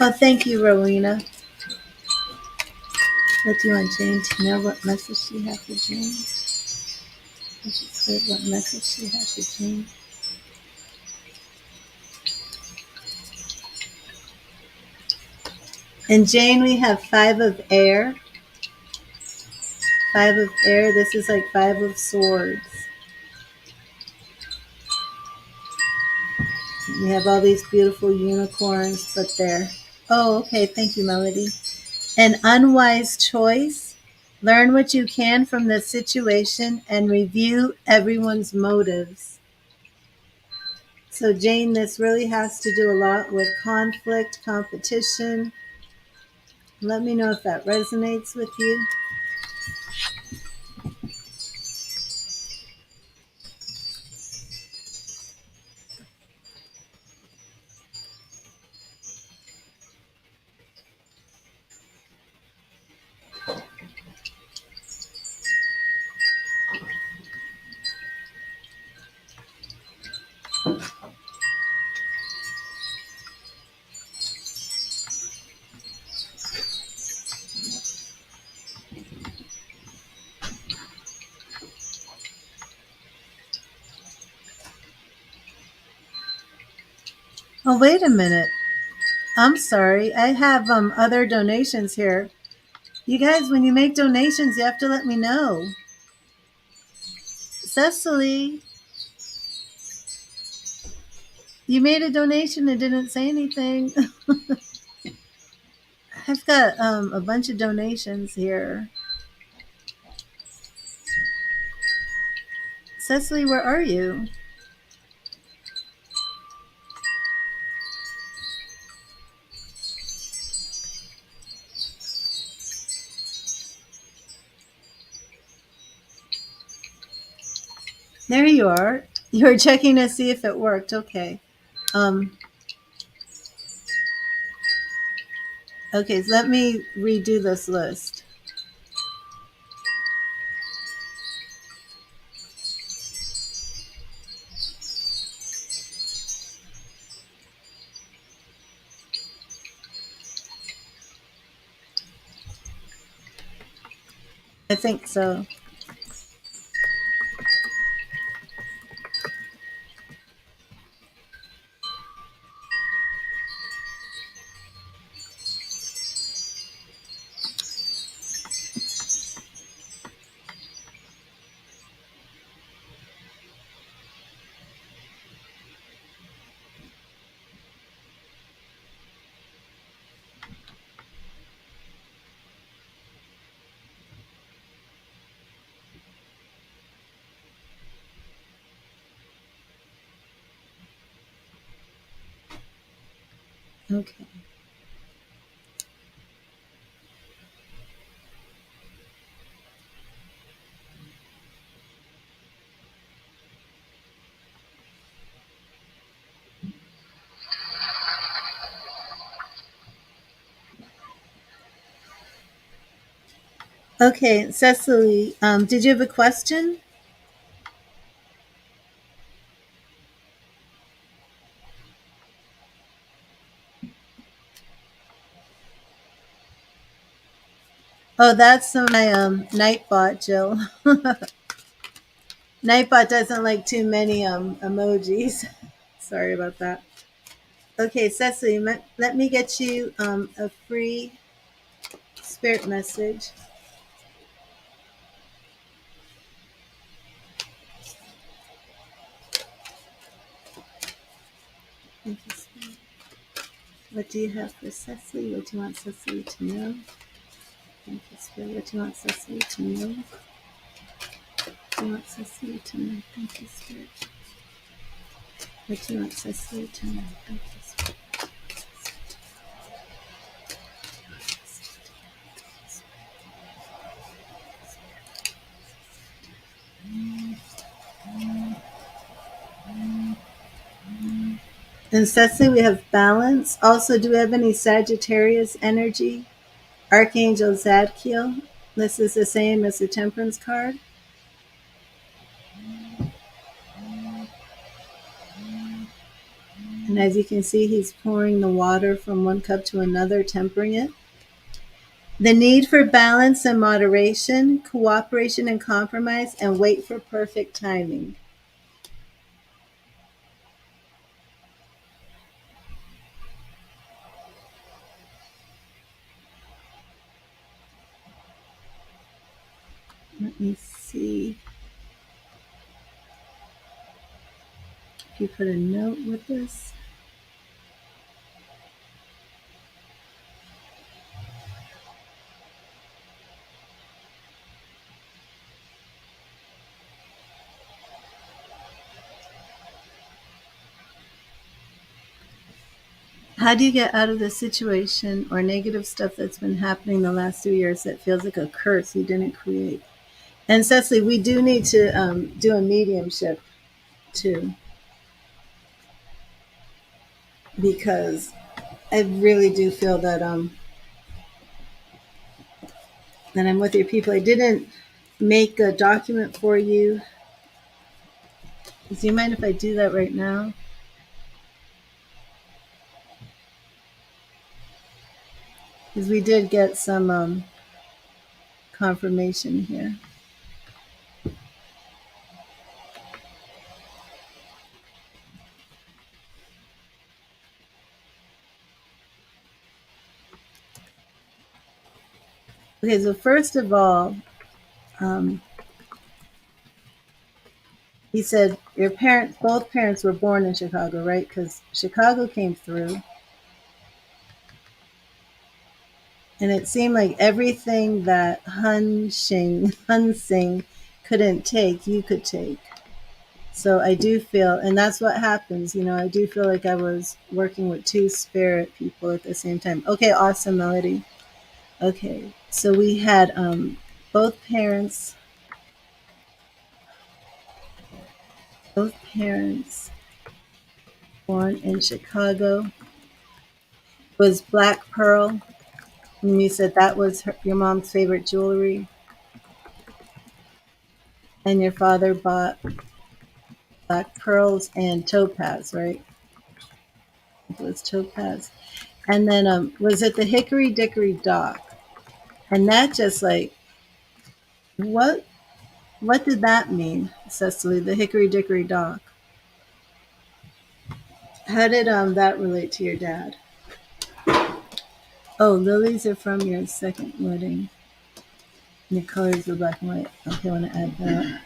Speaker 1: Oh, thank you, Rowena. What do you want Jane to know? What message do you have for Jane? Thank you, Spirit. What message do you have for Jane? And Jane, we have 5 of air. 5 of air. This is like 5 of swords. We have all these beautiful unicorns, but they're. Oh, okay. Thank you, Melody. An unwise choice. Learn what you can from the situation and review everyone's motives. So, Jane, this really has to do a lot with conflict, competition. Let me know if that resonates with you. Oh, wait a minute. I'm sorry. I have other donations here. You guys, when you make donations, you have to let me know. Cecily, you made a donation and didn't say anything. I've got a bunch of donations here. Cecily, where are you? There you are. You were checking to see if it worked. Okay. Um, okay, so let me redo this list. I think so. Okay. Okay, Cecily, did you have a question? Oh, that's my Nightbot, Jill. Nightbot doesn't like too many emojis. Sorry about that. Okay, Cecily, let me get you a free spirit message. Thank you, Spirit. What do you have for Cecily? What do you want Cecily to know? Thank you, Spirit. What do you want Cecily to know? What do you want Cecily to know? Thank you, Spirit. What do you want Cecily to know? Thank you, Spirit. In Cecily, we have balance. Also, do we have any Sagittarius energy? Archangel Zadkiel. This is the same as the Temperance card. And as you can see, he's pouring the water from one cup to another, tempering it. The need for balance and moderation, cooperation and compromise, and wait for perfect timing. Let me see if you put a note with this. How do you get out of the situation or negative stuff that's been happening the last 2 years that feels like a curse you didn't create? And Cecily, we do need to do a mediumship too, because I really do feel that I'm with your people. I didn't make a document for you. Do you mind if I do that right now? Because we did get some confirmation here. Okay, so first of all, um, he said your parents, both parents were born in Chicago, right? Because Chicago came through, and it seemed like everything that Hun Sing couldn't take, you could take. So I do feel, and that's what happens, I do feel like I was working with two spirit people at the same time. Okay, awesome, Melody. Okay, so we had both parents, both parents born in Chicago. Was Black Pearl, and you said that was your mom's favorite jewelry, and your father bought black pearls and topaz, right? It was topaz. And then was it the Hickory Dickory Dock? And that just like, what what did that mean, Cecily? The Hickory Dickory Dock. How did that relate to your dad? Oh, lilies are from your second wedding. And your colors are black and white. Okay, I want to add that.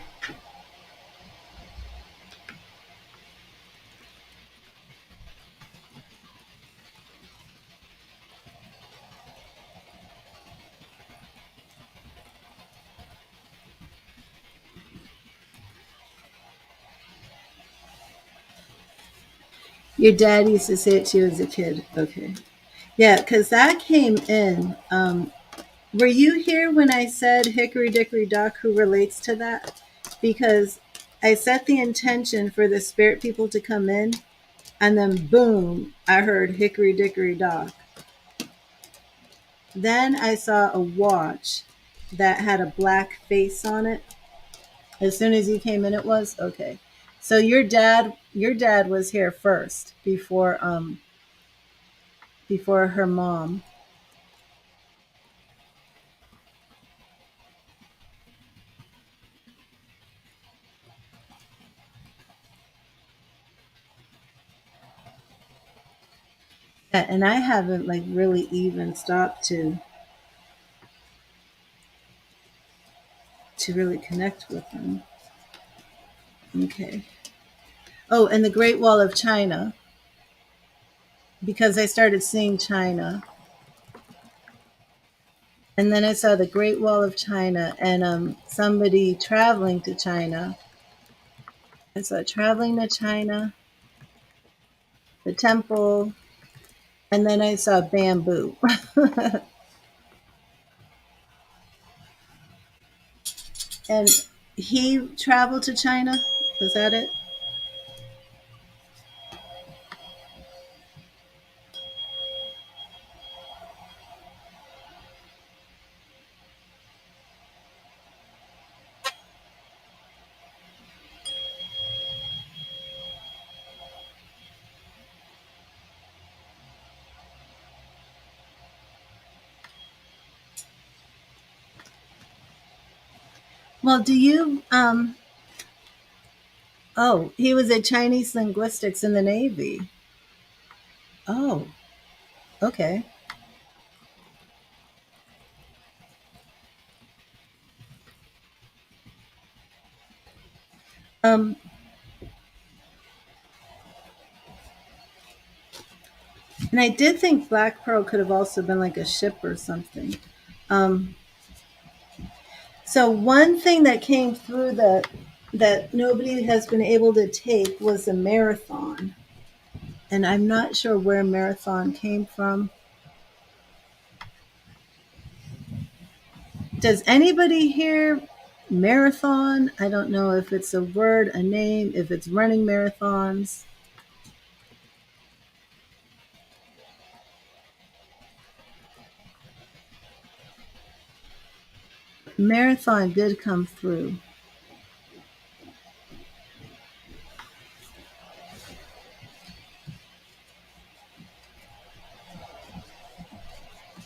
Speaker 1: Your dad used to say it to you as a kid. Okay. Yeah, because that came in. Were you here when I said Hickory Dickory Dock, who relates to that? Because I set the intention for the spirit people to come in, and then boom, I heard Hickory Dickory Dock. Then I saw a watch, that had a black face on it. As soon as you came in, it was okay. So your dad was here first before her mom. And I haven't like really even stopped to really connect with them. Okay. Oh, and the Great Wall of China, because I started seeing China. And then I saw the Great Wall of China and somebody traveling to China. I saw traveling to China, the temple, and then I saw bamboo. And he traveled to China. Was that it? Well, do you oh, he was a Chinese linguistics in the Navy. Oh, okay. Um and I did think Black Pearl could have also been like a ship or something. Um so one thing that came through that nobody has been able to take was a marathon. And I'm not sure where marathon came from. Does anybody hear marathon? I don't know if it's a word, a name, if it's running marathons. Marathon did come through.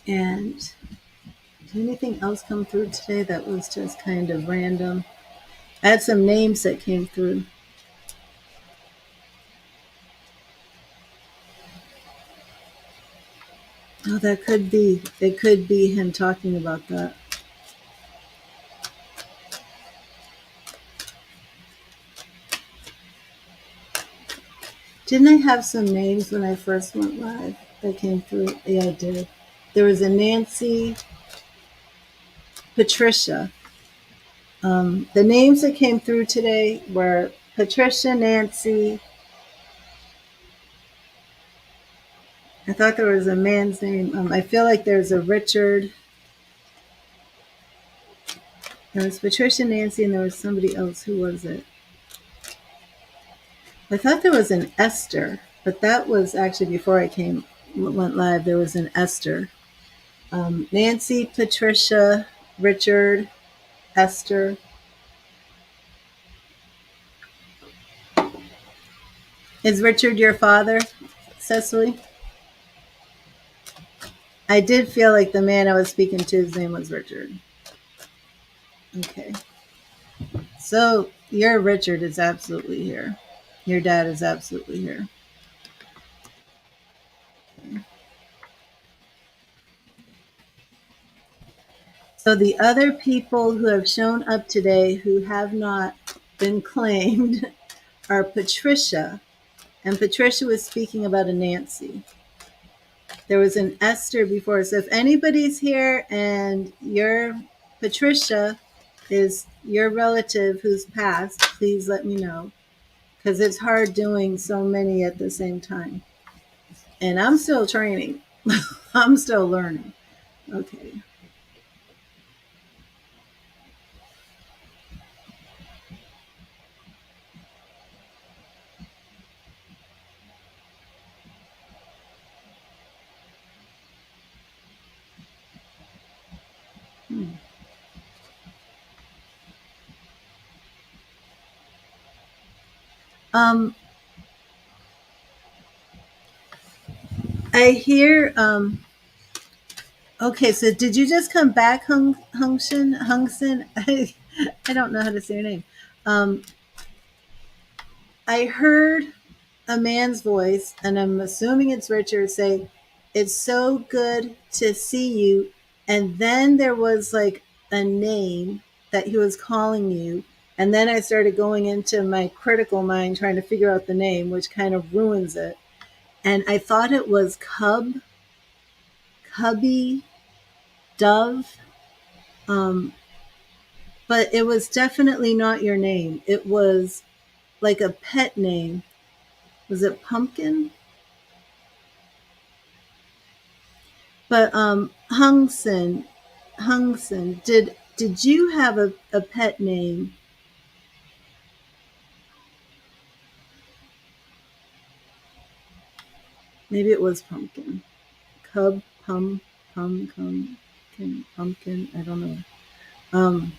Speaker 1: And did anything else come through today that was just kind of random? I had some names that came through. Oh, that could be. It could be him talking about that. Didn't I have some names when I first went live that came through? Yeah, I did. There was a Nancy, Patricia. The names that came through today were Patricia, Nancy. I thought there was a man's name. I feel like there's a Richard. There was Patricia, Nancy, and there was somebody else. Who was it? I thought there was an Esther, but that was actually before I went live. There was an Esther. Nancy, Patricia, Richard, Esther. Is Richard your father, Cecily? I did feel like the man I was speaking to, his name was Richard. Okay. So your Richard is absolutely here. Your dad is absolutely here. So the other people who have shown up today who have not been claimed are Patricia. And Patricia was speaking about a Nancy. There was an Esther before. So if anybody's here and your Patricia is your relative who's passed, please let me know. Because it's hard doing so many at the same time. And I'm still training. I'm still learning. Okay. Hmm. Um, I hear. Okay, so did you just come back, Hungson? I don't know how to say your name. Um, I heard a man's voice, and I'm assuming it's Richard, say, "It's so good to see you." And then there was like a name that he was calling you. And then I started going into my critical mind trying to figure out the name, which kind of ruins it. And I thought it was Cubby, Dove. Um, but it was definitely not your name. It was like a pet name. Was it Pumpkin? But Hungson, did you have a pet name? Maybe it was Pumpkin. Cub, Pumpkin. I don't know. Um,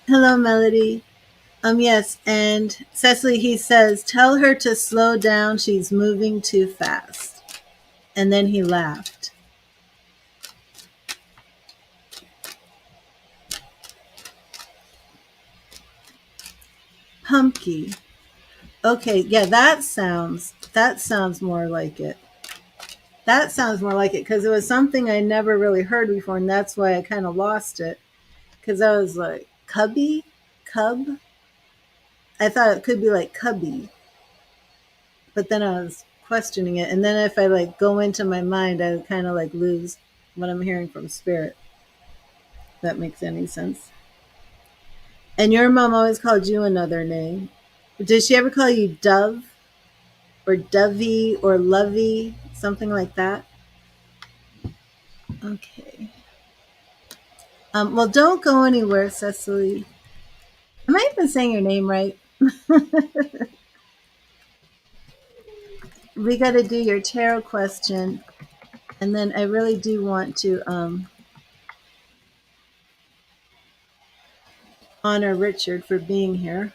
Speaker 1: Hello, Melody. Yes, and Cecily, he says, tell her to slow down. She's moving too fast. And then he laughed. Pumpkin. Okay, yeah, that sounds more like it. That sounds more like it because it was something I never really heard before, and that's why I kind of lost it. Because I was like, cub. I thought it could be like cubby, but then I was questioning it, and then if I like go into my mind, I kind of like lose what I'm hearing from spirit. If that makes any sense. And your mom always called you another name. Did she ever call you Dove or Dovey or Lovey, something like that? Okay. Well, don't go anywhere, Cecily. Am I even saying your name right? We got to do your tarot question, and then I really do want to honor Richard for being here.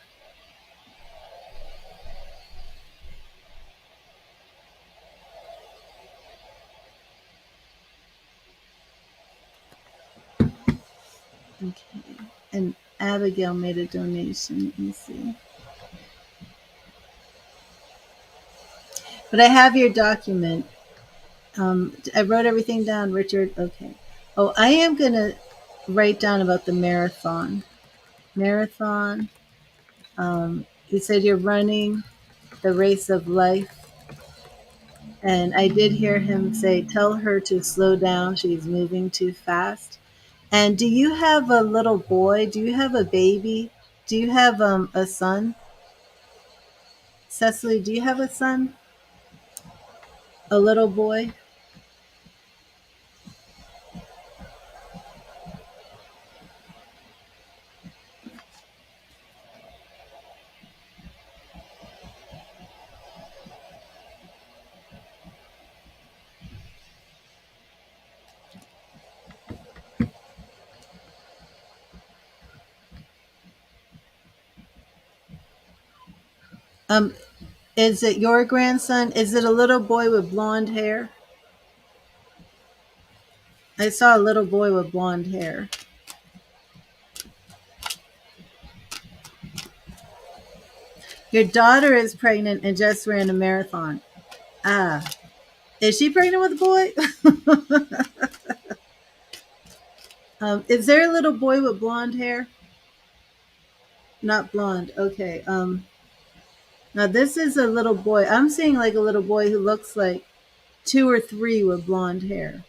Speaker 1: Okay. And Abigail made a donation. Let me see. But I have your document. I wrote everything down, Richard. Okay. Oh, I am going to write down about the marathon. Marathon. You said you're running the race of life. And I did hear him say, tell her to slow down. She's moving too fast. And do you have a little boy? Do you have a baby? Do you have a son? Cecily, do you have a son? A little boy? Um, is it your grandson? Is it a little boy with blonde hair? I saw a little boy with blonde hair. Your daughter is pregnant and just ran a marathon. Ah, is she pregnant with a boy? Is there a little boy with blonde hair? Not blonde. Okay. Now this is a little boy. I'm seeing like a little boy who looks like 2 or 3 with blonde hair.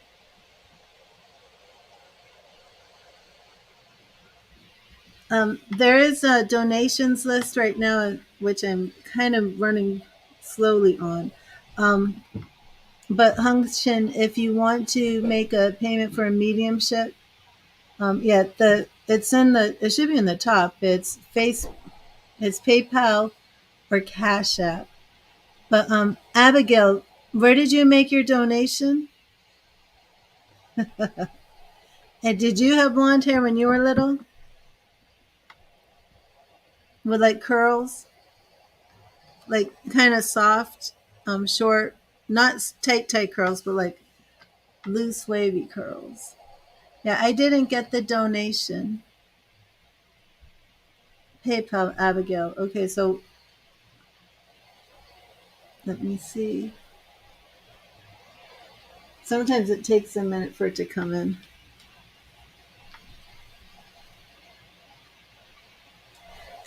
Speaker 1: There is a donations list right now, which I'm kind of running slowly on. Um, but Hung Shin, if you want to make a payment for a mediumship, yeah, it should be in the top. It's PayPal or Cash App. But Abigail, where did you make your donation? And did you have blonde hair when you were little with like curls, like kind of soft, short, not tight curls, but like loose wavy curls? Yeah, I didn't get the donation. PayPal, Abigail. Okay, so let me see. Sometimes it takes a minute for it to come in.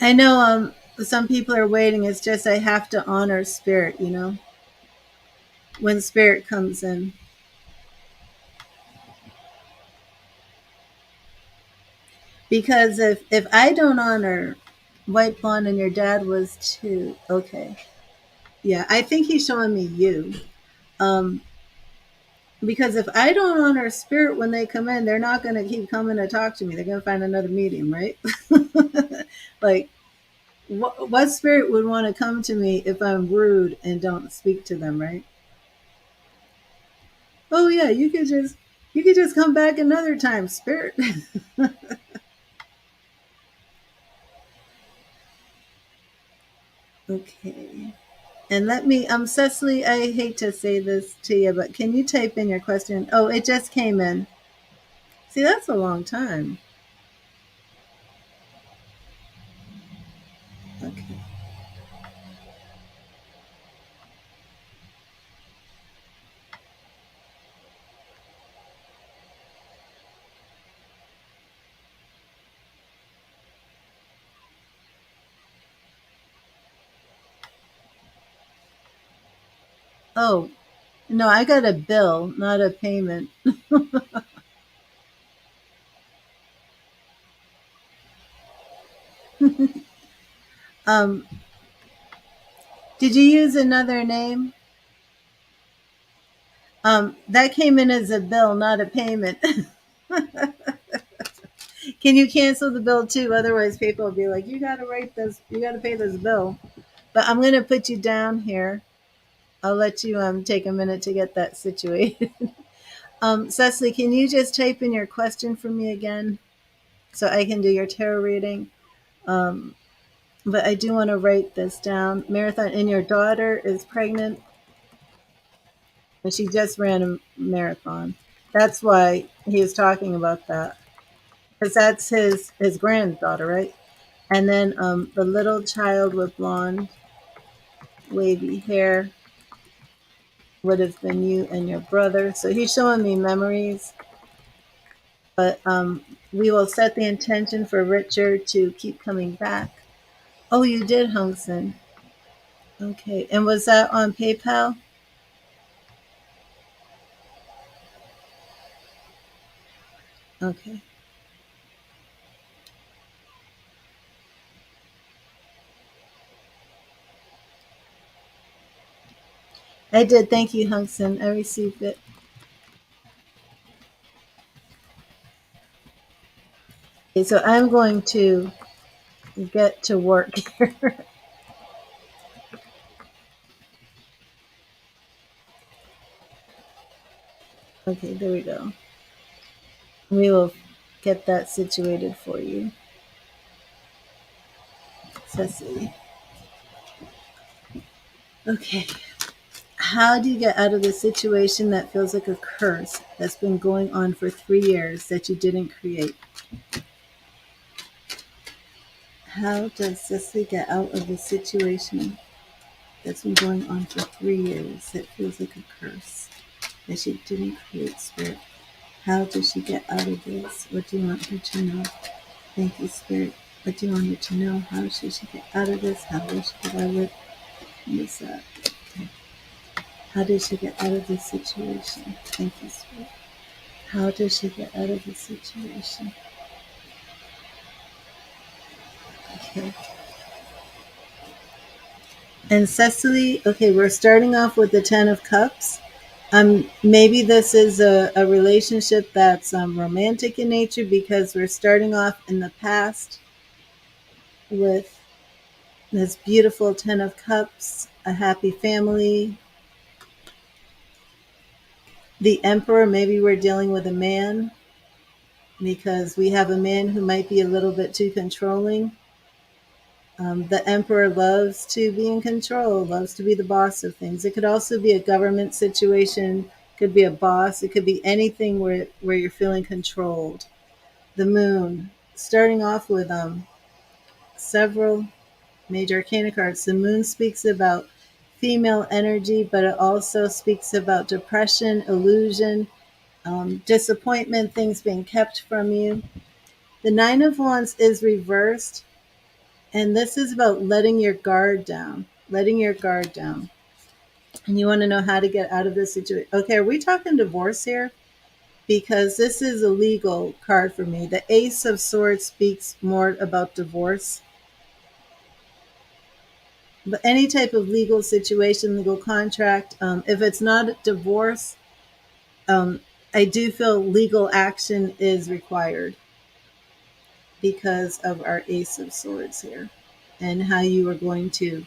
Speaker 1: I know some people are waiting. It's just I have to honor spirit, when spirit comes in. Because if I don't honor white blonde and your dad was too, okay. Yeah, I think he's showing me you. Um, because if I don't honor spirit when they come in, they're not going to keep coming to talk to me. They're going to find another medium, right? Like, what spirit would want to come to me if I'm rude and don't speak to them, right? Oh yeah, you could just come back another time, spirit. Okay. And let me, Cecily, I hate to say this to you, but can you type in your question? Oh, it just came in. See, that's a long time. Okay. Oh, no, I got a bill, not a payment. Um, did you use another name? That came in as a bill, not a payment. Can you cancel the bill too? Otherwise, people will be like, you got to write this, you got to pay this bill. But I'm going to put you down here. I'll let you take a minute to get that situated. Cecily, can you just type in your question for me again so I can do your tarot reading? Um, but I do want to write this down. Marathon, and your daughter is pregnant, and she just ran a marathon. That's why he was talking about that, because that's his granddaughter, right? And then the little child with blonde, wavy hair would have been you and your brother. So he's showing me memories, but we will set the intention for Richard to keep coming back. Oh, you did, Hungson. Okay. And was that on PayPal? Okay. I did. Thank you, Hungson. I received it. Okay, so I'm going to get to work here. Okay, there we go. We will get that situated for you, Cecily. Okay. How do you get out of the situation that feels like a curse that's been going on for 3 years that you didn't create? How does Cecily get out of the situation that's been going on for 3 years that feels like a curse that she didn't create, Spirit? How does she get out of this? What do you want her to know? Thank you, Spirit. What do you want her to know? How should she get out of this? How will she get out of it? Yes, okay. How does she get out of this situation? Thank you, Spirit. How does she get out of this situation? Okay. And Cecily, okay, we're starting off with the Ten of Cups. Maybe this is a relationship that's romantic in nature because we're starting off in the past with This beautiful Ten of Cups, a happy family. The Emperor, maybe we're dealing with a man because we have a man who might be a little bit too controlling. The Emperor loves to be in control, loves to be the boss of things. It could also be a government situation, could be a boss, it could be anything where you're feeling controlled. The Moon, starting off with several major arcana cards. The Moon speaks about female energy, but it also speaks about depression, illusion, disappointment, things being kept from you. The Nine of Wands is reversed, and this is about letting your guard down, letting your guard down. And you want to know how to get out of this situation. Okay, are we talking divorce here? Because this is a legal card for me. The Ace of Swords speaks more about divorce. But any type of legal situation, legal contract, if it's not divorce, um, I do feel legal action is required because of our Ace of Swords here and how you are going to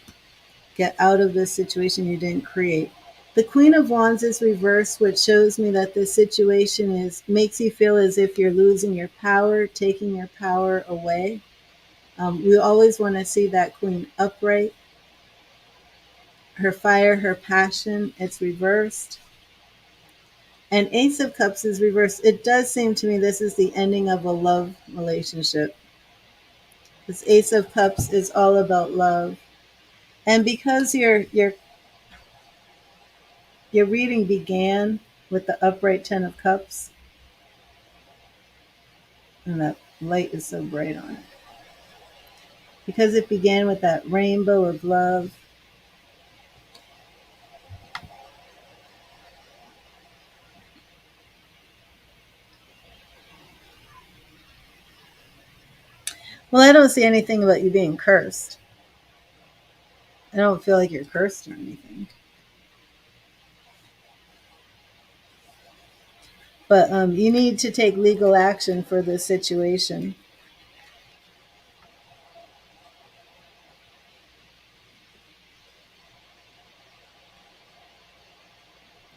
Speaker 1: get out of this situation you didn't create. The Queen of Wands is reversed, which shows me that this situation makes you feel as if you're losing your power, taking your power away. We always want to see that Queen upright. Her fire, her passion, it's reversed. And Ace of Cups is reversed. It does seem to me this is the ending of a love relationship. This Ace of Cups is all about love. And because your reading began with the upright Ten of Cups, and that light is so bright on it. Because it began with that rainbow of love, well, I don't see anything about you being cursed. I don't feel like you're cursed or anything. But you need to take legal action for this situation.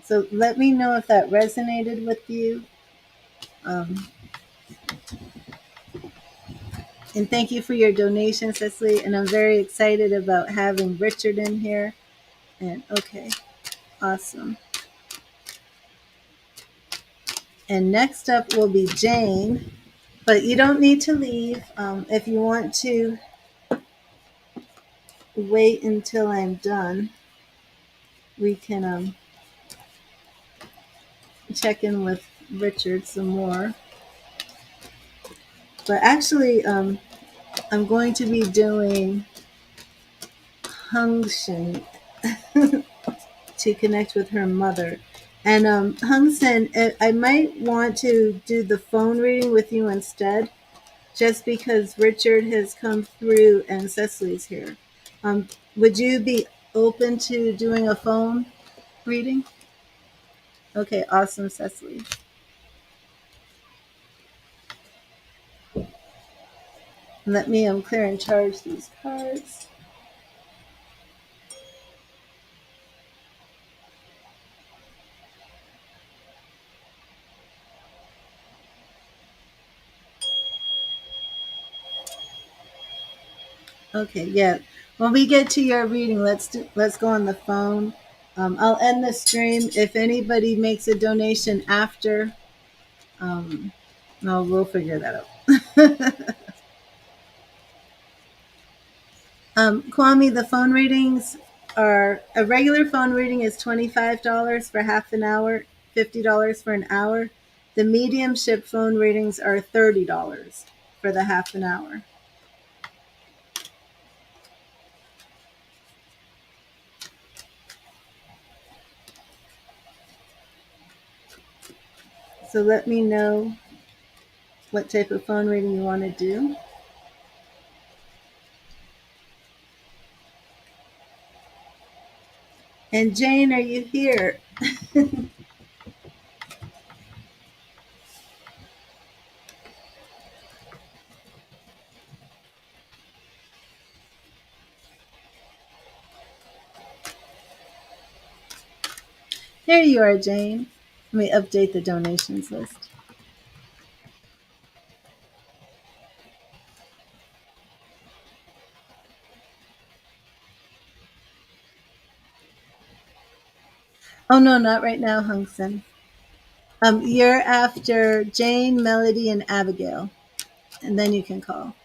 Speaker 1: So let me know if that resonated with you. Um, and thank you for your donation, Cecily. And I'm very excited about having Richard in here. And okay, awesome. And next up will be Jane. But you don't need to leave. If you want to wait until I'm done, we can check in with Richard some more. But actually, I'm going to be doing Hung Shin to connect with her mother. And Hung Sen, I might want to do the phone reading with you instead, just because Richard has come through and Cecily's here. Would you be open to doing a phone reading? Okay, awesome, Cecily. Let me clear and charge these cards. Okay, yeah. When we get to your reading, let's go on the phone. I'll end the stream. If anybody makes a donation after, no, we'll figure that out. Kwame, the phone readings are a regular phone reading is $25 for half an hour, $50 for an hour. The mediumship phone readings are $30 for the half an hour. So let me know what type of phone reading you want to do. And Jane, are you here? Here you are, Jane. Let me update the donations list. Oh no, not right now, Hungsen. You're after Jane, Melody, and Abigail, and then you can call.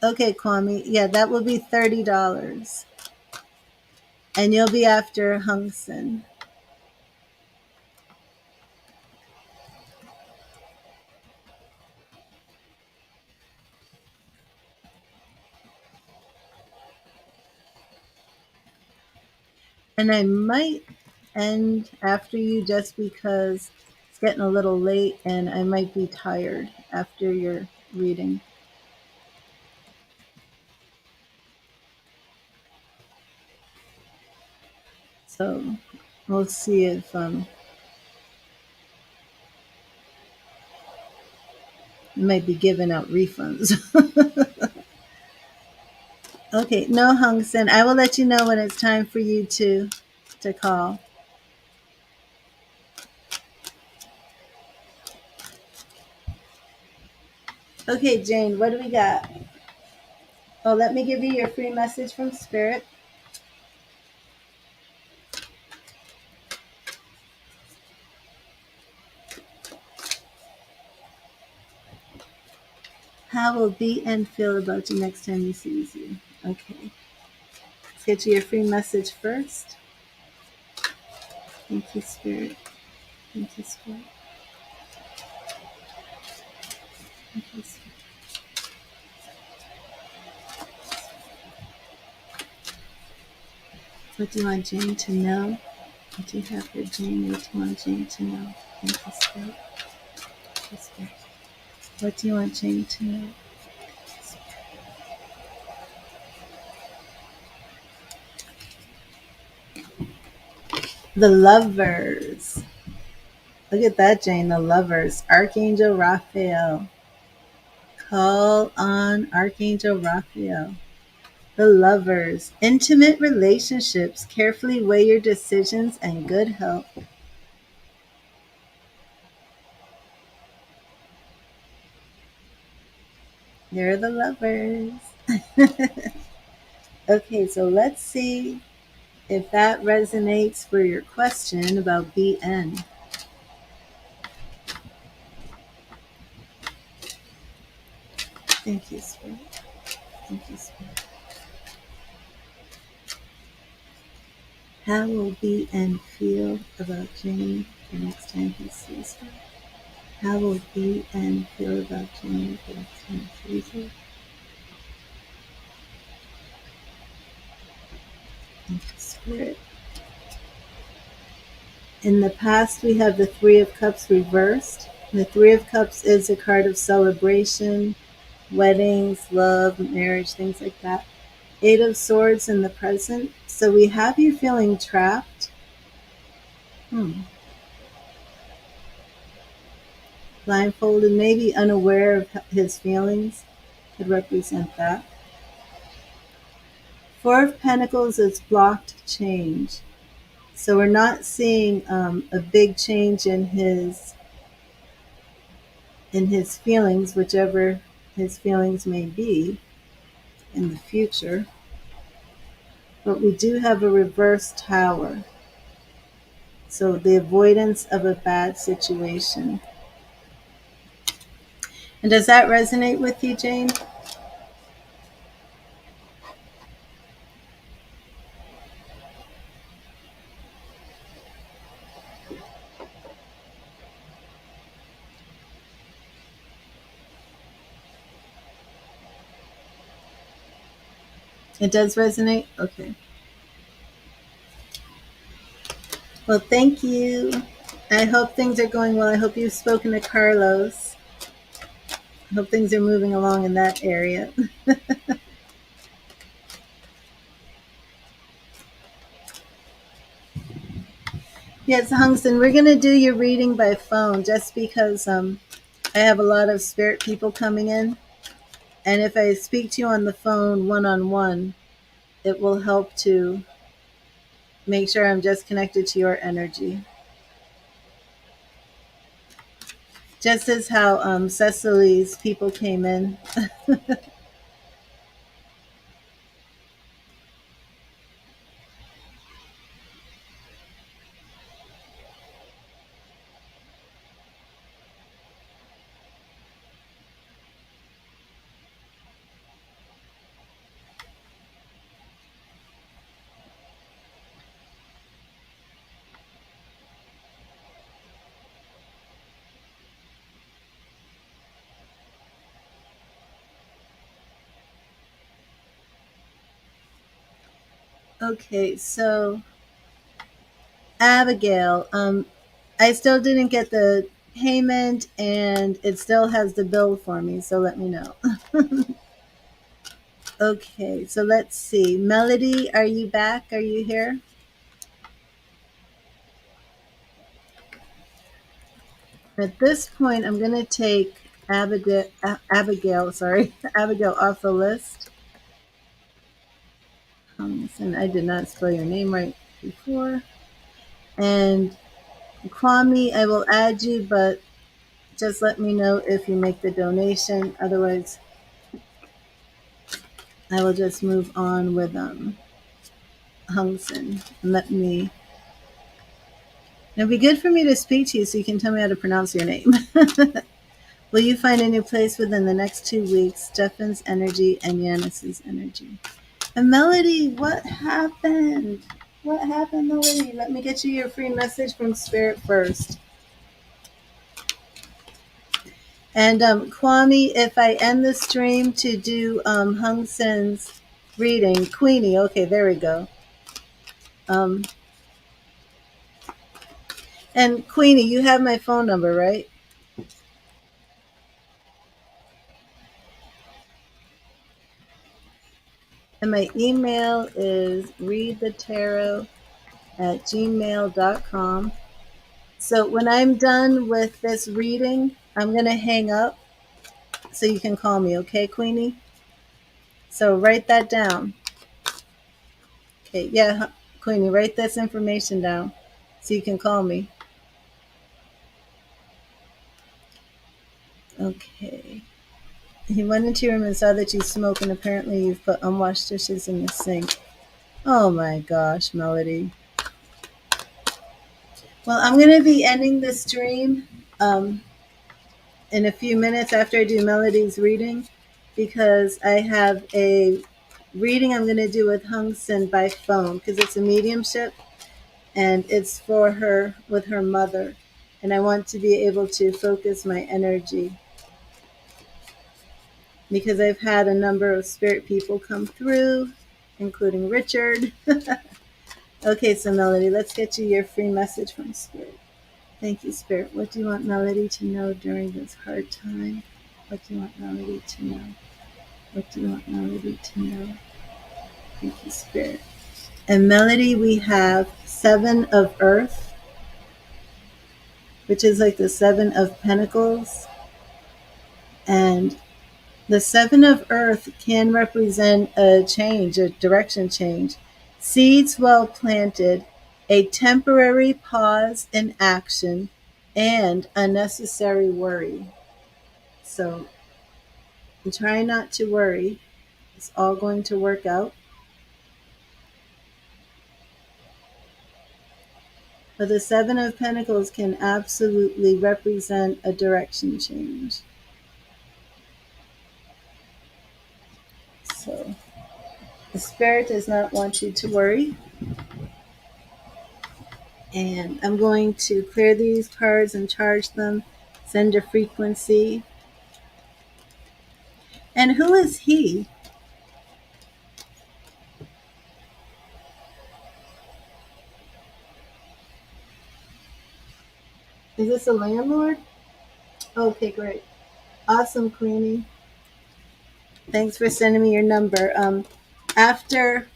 Speaker 1: Okay, Kwame. Yeah, that will be $30, and you'll be after Hungsen. And I might end after you just because it's getting a little late, and I might be tired after your reading. So we'll see if I might be giving out refunds. Okay, no, Hungsen. I will let you know when it's time for you to call. Okay, Jane, what do we got? Oh, let me give you your free message from Spirit. How will BN feel about you next time he sees you? Okay. Let's get you your free message first. Thank you, Spirit. Thank you, Spirit. Thank you, Spirit. What do you want Jane to know? What do you have for Jane? What do you want Jane to know? Thank you, Spirit. Thank you, Spirit. What do you want Jane to know? The Lovers. Look at that, Jane. The Lovers. Archangel Raphael. Call on Archangel Raphael. The Lovers. Intimate relationships. Carefully weigh your decisions and good health. They're the Lovers. Okay, so let's see if that resonates for your question about BN. Thank you, Spirit. Thank you, Spirit. How will BN feel about Jane the next time he sees her? How will BN feel about Jane the next time he sees her? Thank you, Spirit. In the past, we have the Three of Cups reversed. The Three of Cups is a card of celebration, weddings, love, marriage, things like that. Eight of Swords in the present. So we have you feeling trapped. Blindfolded, maybe unaware of his feelings, could represent that. Four of Pentacles is blocked change. So we're not seeing a big change in his feelings, whichever his feelings may be in the future. But we do have a reverse Tower. So the avoidance of a bad situation. And does that resonate with you, Jane? It does resonate? Okay. Well, thank you. I hope things are going well. I hope you've spoken to Carlos. I hope things are moving along in that area. Yes, Hungson, we're going to do your reading by phone just because I have a lot of spirit people coming in. And if I speak to you on the phone one-on-one, it will help to make sure I'm just connected to your energy. Just as how Cecily's people came in. Okay, so Abigail, I still didn't get the payment and it still has the bill for me, so let me know. Okay, so let's see. Melody, are you back? Are you here? At this point, I'm going to take Abigail, sorry, Abigail off the list. And I did not spell your name right before. And Kwame, I will add you, but just let me know if you make the donation. Otherwise, I will just move on with Hungsen. And let me. It'd be good for me to speak to you so you can tell me how to pronounce your name. Will you find a new place within the next 2 weeks? Stefan's energy and Yanis's energy. And Melody, what happened? What happened, Melody? Let me get you your free message from Spirit first. And Kwame, if I end the stream to do Hung Sen's reading, Queenie, okay, there we go. Um, and Queenie, you have my phone number, right? And my email is readthetarot@gmail.com. So when I'm done with this reading, I'm going to hang up so you can call me, okay, Queenie? So write that down. Okay, yeah, Queenie, write this information down so you can call me. Okay. He went into your room and saw that you smoke, and apparently you've put unwashed dishes in the sink. Oh my gosh, Melody. Well, I'm going to be ending the stream in a few minutes after I do Melody's reading because I have a reading I'm going to do with Hung Sen by phone because it's a mediumship and it's for her with her mother. And I want to be able to focus my energy because I've had a number of spirit people come through, including Richard. Okay, so Melody, let's get you your free message from Spirit. Thank you, Spirit. What do you want Melody to know during this hard time? What do you want Melody to know? What do you want Melody to know? Thank you, Spirit. And Melody, we have Seven of Earth, which is like the Seven of Pentacles. And the Seven of Earth can represent a change, a direction change. Seeds well planted, a temporary pause in action, and unnecessary worry. So try not to worry. It's all going to work out. But the Seven of Pentacles can absolutely represent a direction change. So the Spirit does not want you to worry. And I'm going to clear these cards and charge them, send a frequency. And who is he? Is this a landlord? Okay, great. Awesome, Queenie. Thanks for sending me your number. After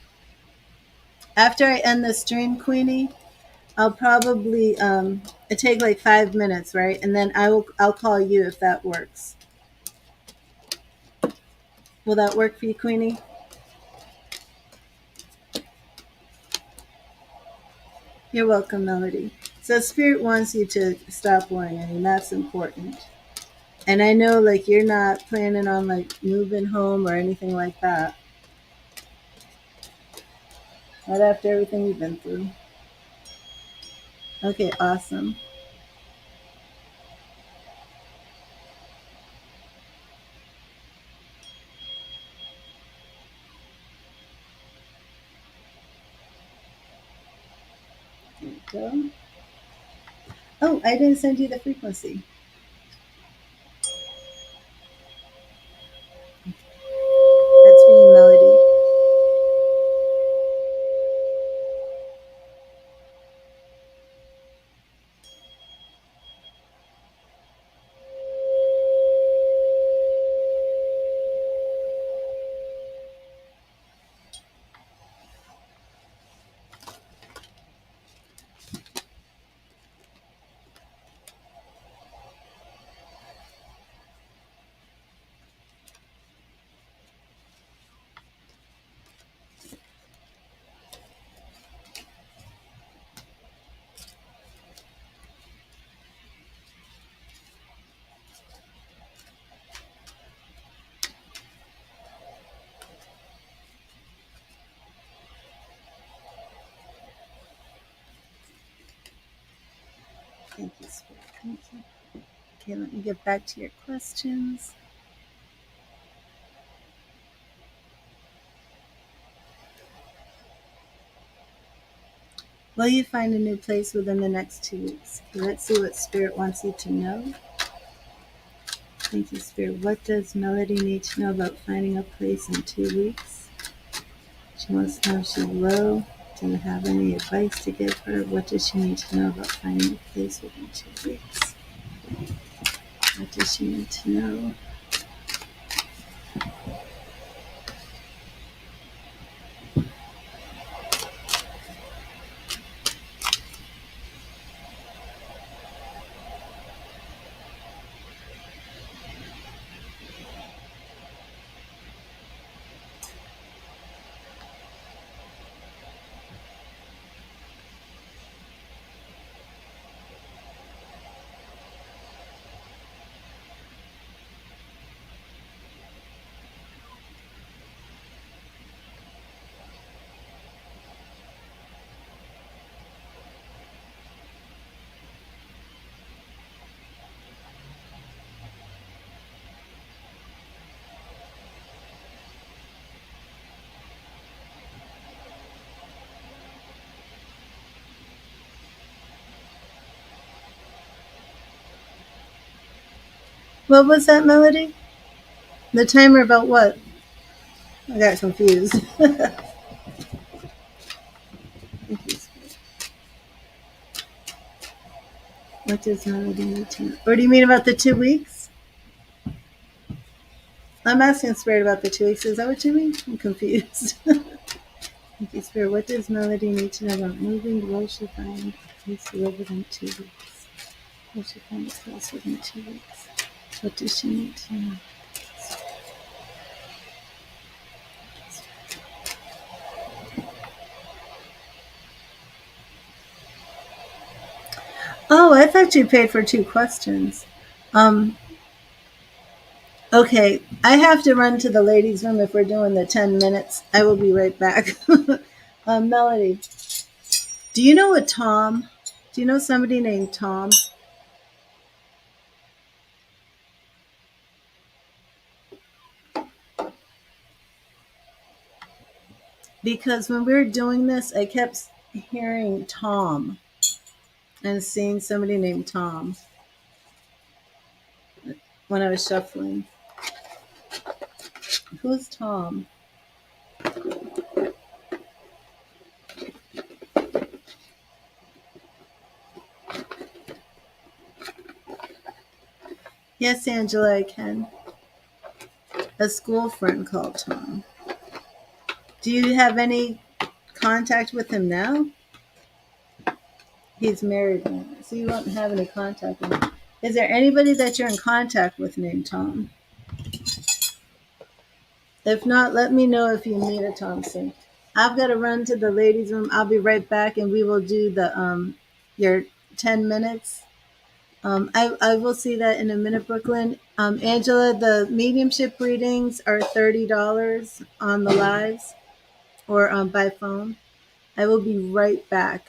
Speaker 1: after I end the stream, Queenie, I'll probably it take like 5 minutes, right? And then I'll call you if that works. Will that work for you, Queenie? You're welcome, Melody. So Spirit wants you to stop worrying. I mean, that's important. And I know, like, you're not planning on, like, moving home or anything like that. Not after everything you've been through. Okay, awesome. There you go. Oh, I didn't send you the frequency. That's for you, Melody. Thank you, Spirit. Thank you. Okay, let me get back to your questions. Will you find a new place within the next 2 weeks? Okay, let's see what Spirit wants you to know. Thank you, Spirit. What does Melody need to know about finding a place in 2 weeks? She wants to know if she's low. Do you have any advice to give her? What does she need to know about finding a place within 2 weeks? What does she need to know? What was that, Melody? The timer about what? I got confused. What does Melody need to know? What do you mean about the 2 weeks? I'm asking Spirit about the 2 weeks. Is that what you mean? I'm confused. Thank you, Spirit. What does Melody need to know about moving? Will she find a place to live within 2 weeks? Will she find a place within 2 weeks? What does she need to know? Oh, I thought you paid for 2 questions. Um, okay, I have to run to the ladies' room if we're doing the 10 minutes. I will be right back. Melody, do you know a Tom? Do you know somebody named Tom? Because when we were doing this, I kept hearing Tom and seeing somebody named Tom when I was shuffling. Who's Tom? Yes, Angela, I can. A school friend called Tom. Do you have any contact with him now? He's married now, so you won't have any contact with him. Is there anybody that you're in contact with named Tom? If not, let me know if you meet a Tom soon. I've got to run to the ladies' room. I'll be right back, and we will do the your 10 minutes. I will see that in a minute, Brooklyn. Angela, the mediumship readings are $30 on the lives or by phone. I will be right back.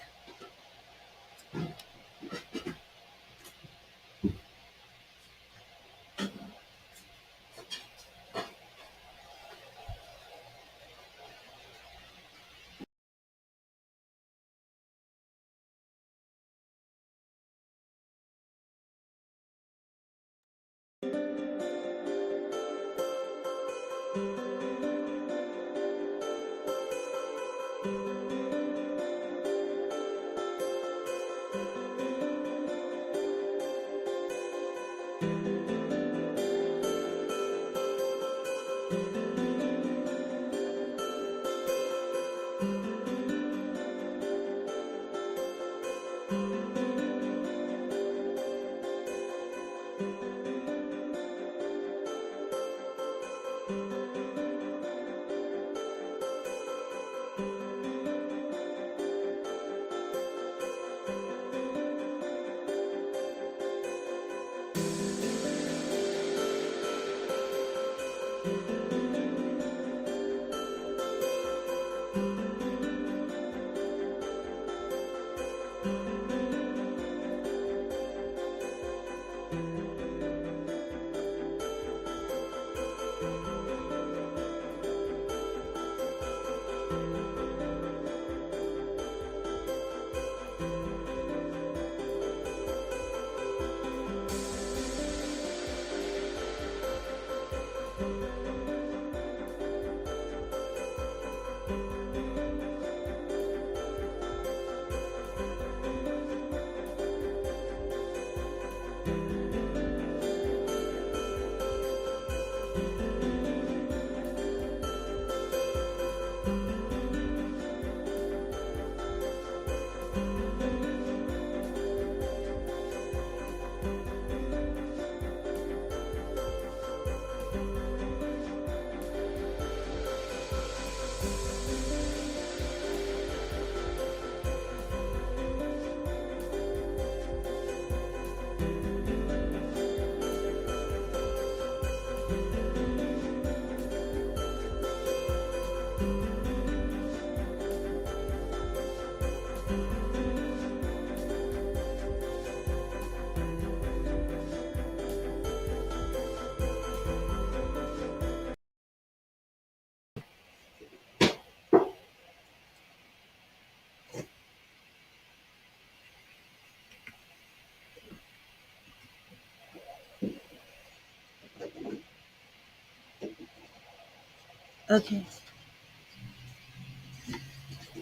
Speaker 1: Okay.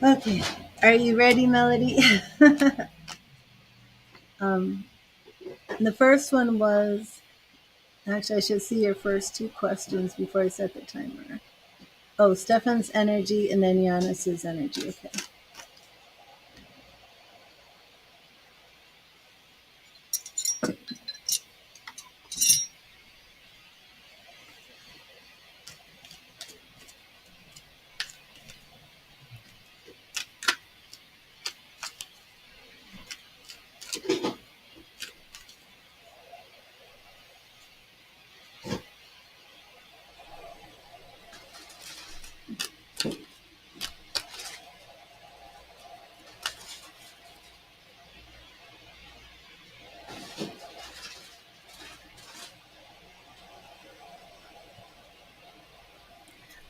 Speaker 1: Okay. Are you ready, Melody? um, the first one was actually, I should see your first two questions before I set the timer. Oh, Stefan's energy and then Giannis's energy. Okay.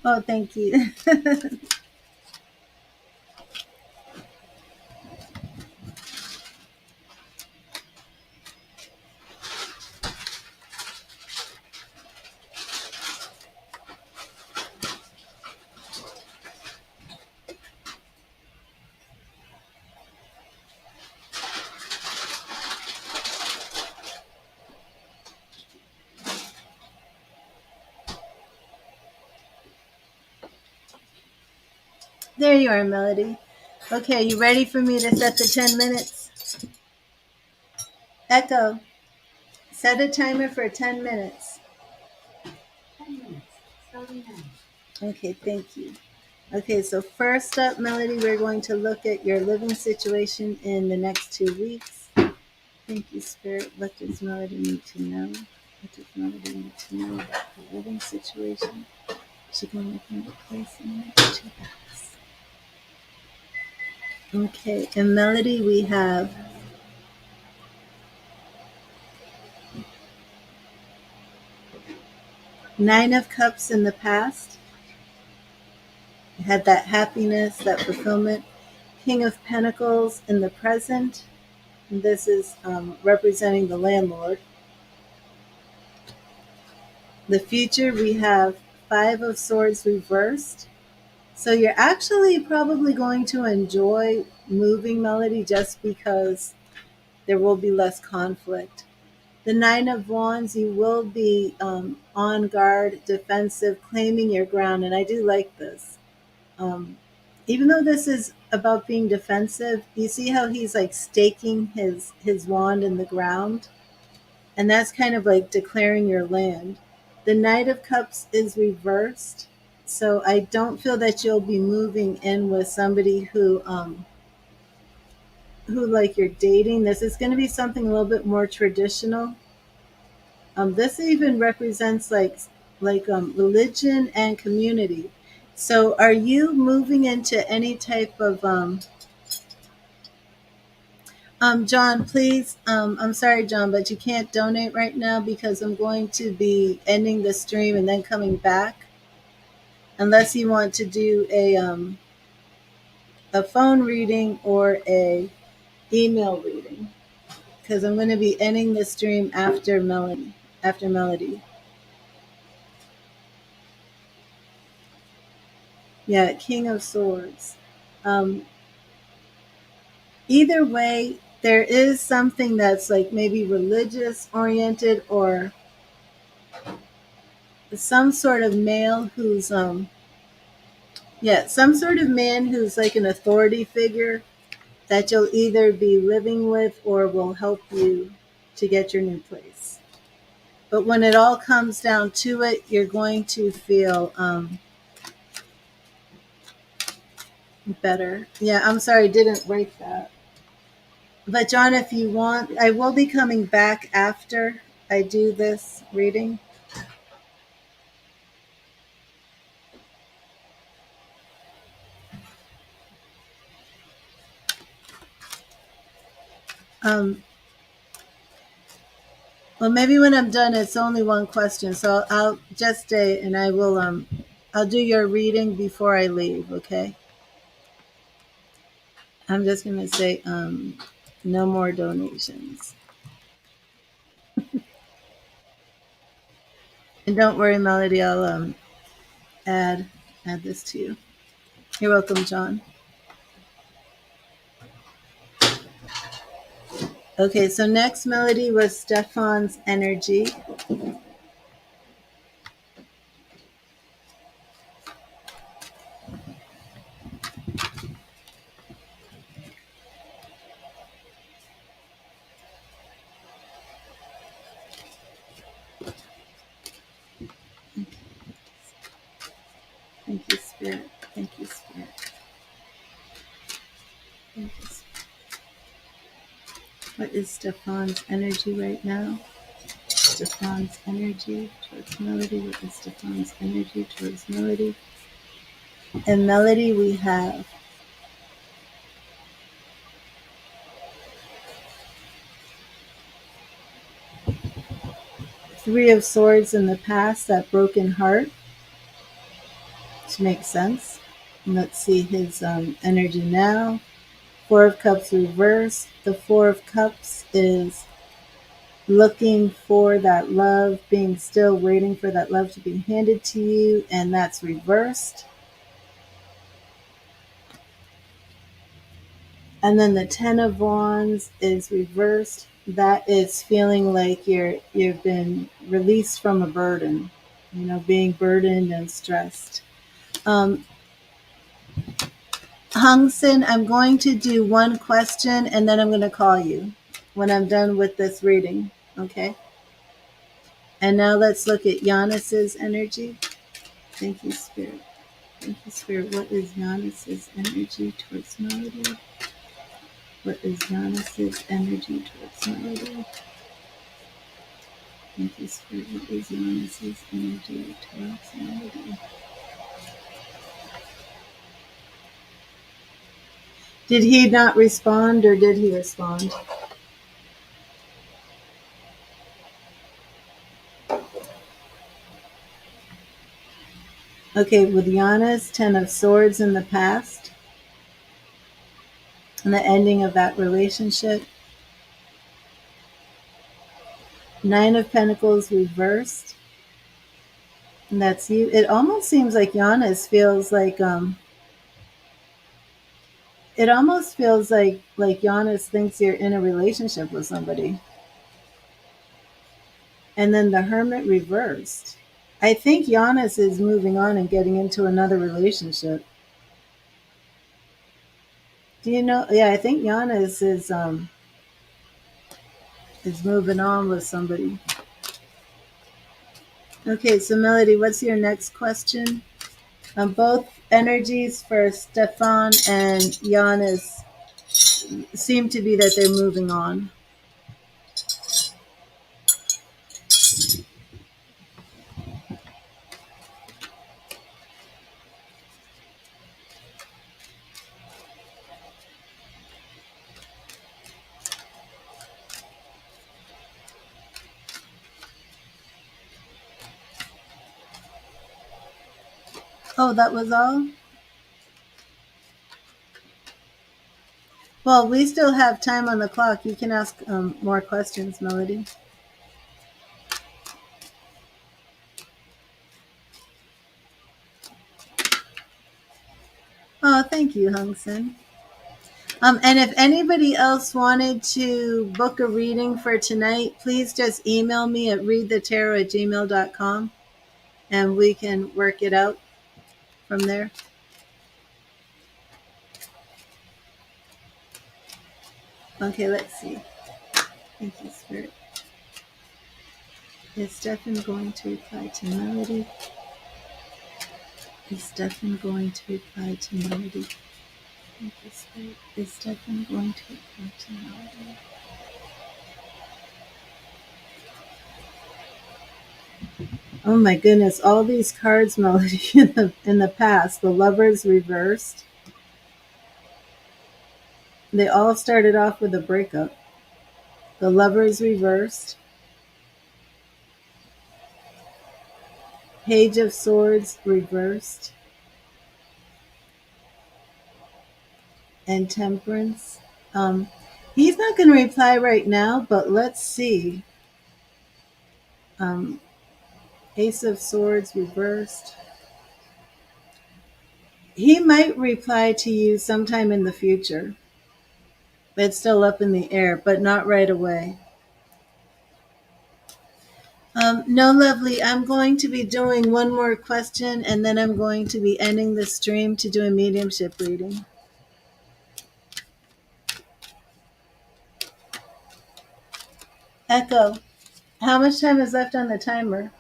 Speaker 1: Oh, thank you. There you are, Melody. Okay, you ready for me to set the 10 minutes? Echo, set a timer for 10 minutes. 10 minutes. Starting now. Okay, thank you. Okay, so first up, Melody, we're going to look at your living situation in the next 2 weeks. Thank you, Spirit. What does Melody need to know? What does Melody need to know about the living situation? She going to find a place in the next 2 weeks. Okay, in Melody, we have Nine of Cups in the past. You had that happiness, that fulfillment. King of Pentacles in the present. And this is representing the landlord. The future, we have Five of Swords reversed. So you're actually probably going to enjoy moving, Melody, just because there will be less conflict. The Nine of Wands, you will be on guard, defensive, claiming your ground. And I do like this. Um, Even though this is about being defensive, you see how he's like staking his wand in the ground? And that's kind of like declaring your land. The Knight of Cups is reversed. So I don't feel that you'll be moving in with somebody who like you're dating. This is going to be something a little bit more traditional. This even represents religion and community. So are you moving into any type of John, please, I'm sorry, John, but you can't donate right now because I'm going to be ending the stream and then coming back. Unless you want to do a phone reading or a email reading, because I'm going to be ending the stream after Melody. After Melody, yeah, King of Swords. Um, Either way, there is something that's like maybe religious oriented or some sort of male who's yeah, some sort of man who's like an authority figure that you'll either be living with or will help you to get your new place. But when it all comes down to it, you're going to feel better. Yeah, I'm sorry, didn't break that. But John, if you want, I will be coming back after I do this reading. Um, well, maybe when I'm done, it's only one question, so I'll just stay and I will. I'll do your reading before I leave. Okay. I'm just gonna say no more donations. And don't worry, Melody. I'll add add this to you. You're welcome, John. Okay, so next Melody was Stefan's energy. Thank you, Spirit. Thank you, Spirit. Thank you, Spirit. What is Stefan's energy right now? Stefan's energy towards Melody. What is Stefan's energy towards Melody? And Melody, we have Three of Swords in the past, that broken heart, which makes sense. And let's see his energy now. Four of Cups reversed. The Four of Cups is looking for that love, being still waiting for that love to be handed to you, and that's reversed. And then the Ten of Wands is reversed. That is feeling like you've been released from a burden, being burdened and stressed. Hung Sin, I'm going to do one question and then I'm going to call you when I'm done with this reading. Okay? And now let's look at Giannis's energy. Thank you, Spirit. Thank you, Spirit. What is Giannis's energy towards Melody? What is Giannis's energy towards Melody? Thank you, Spirit. What is Giannis's energy towards Melody? Did he not respond or did he respond? Okay, with Giannis, 10 of Swords in the past, and the ending of that relationship. 9 of Pentacles reversed, and that's you. It almost seems like Giannis feels like it almost feels like Giannis thinks you're in a relationship with somebody. And then the Hermit reversed. I think Giannis is moving on and getting into another relationship. Do you know? Yeah, I think Giannis is moving on with somebody. Okay, so Melody, what's your next question? Both energies for Stefan and Giannis seem to be that they're moving on. Oh, that was all? Well, we still have time on the clock. You can ask more questions, Melody. Oh, thank you, Hung Sen. And if anybody else wanted to book a reading for tonight, please just email me at readthetarot@gmail.com and we can work it out from there. Okay, let's see. Thank you, Spirit. Is Stefan going to reply to Melody? Is Stefan going to reply to Melody? Thank you, Spirit. Is Stefan going to reply to Melody? Oh my goodness, all these cards, Melody, in the past. The Lovers reversed. They all started off with a breakup. The Lovers reversed. Page of Swords reversed. And Temperance. He's not going to reply right now, but let's see. Ace of Swords reversed. He might reply to you sometime in the future. It's still up in the air, but not right away. No, lovely. I'm going to be doing one more question, and then I'm going to be ending the stream to do a mediumship reading. Echo, how much time is left on the timer?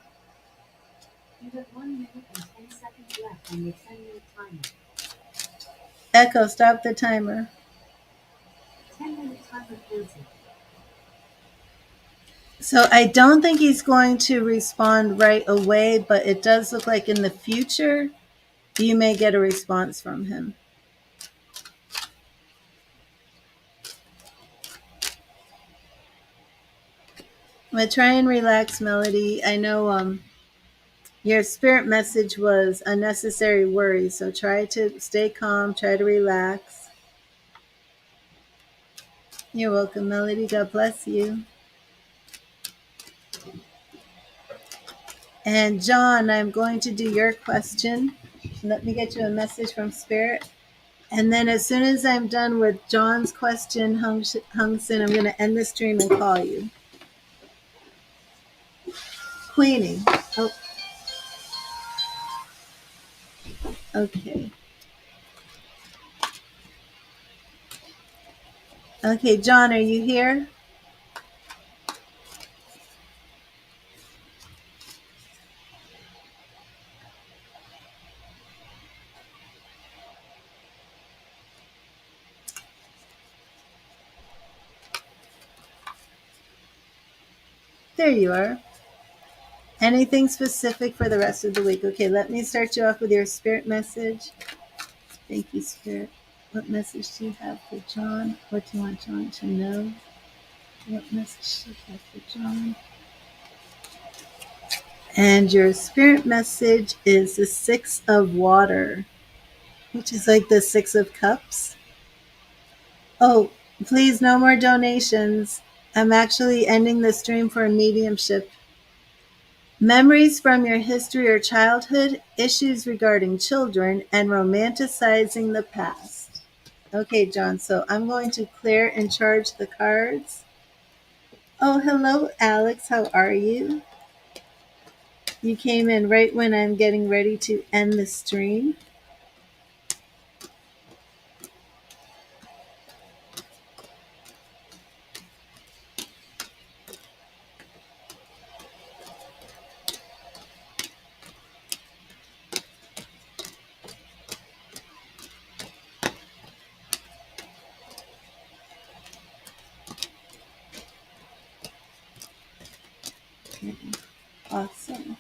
Speaker 2: You have 1 minute and 10 seconds left on your 10-minute timer.
Speaker 1: Echo, stop the timer.
Speaker 2: 10-minute timer closing.
Speaker 1: So I don't think he's going to respond right away, but it does look like in the future you may get a response from him. But try and relax, Melody. I know your spirit message was unnecessary worry, so try to stay calm, try to relax. You're welcome, Melody. God bless you. And John, I'm going to do your question. Let me get you a message from Spirit. And then as soon as I'm done with John's question, Hung Sin, I'm going to end the stream and call you. Queenie. Oh, okay. Okay, John, are you here? There you are. Anything specific for the rest of the week? Okay, let me start you off with your spirit message. Thank you, Spirit. What message do you have for John? What do you want John to know? What message do you have for John? And your spirit message is the Six of Water, which is like the Six of Cups. Oh, please, no more donations. I'm actually ending the stream for a mediumship. Memories from your history or childhood, issues regarding children, and romanticizing the past. Okay, John, so I'm going to clear and charge the cards. Oh, hello, Alex. How are you? You came in right when I'm getting ready to end the stream. Okay, awesome.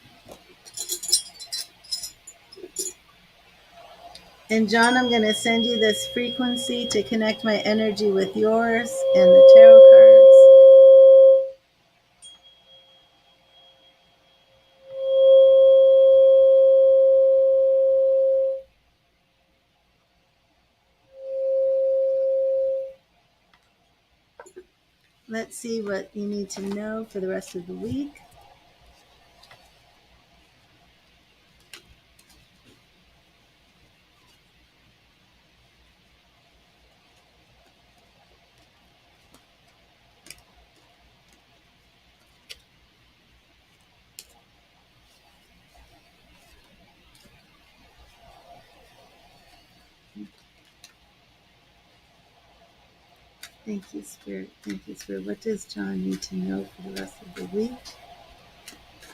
Speaker 1: And John, I'm going to send you this frequency to connect my energy with yours and the tarot cards. Let's see what you need to know for the rest of the week. Thank you, Spirit. Thank you, Spirit. What does John need to know for the rest of the week?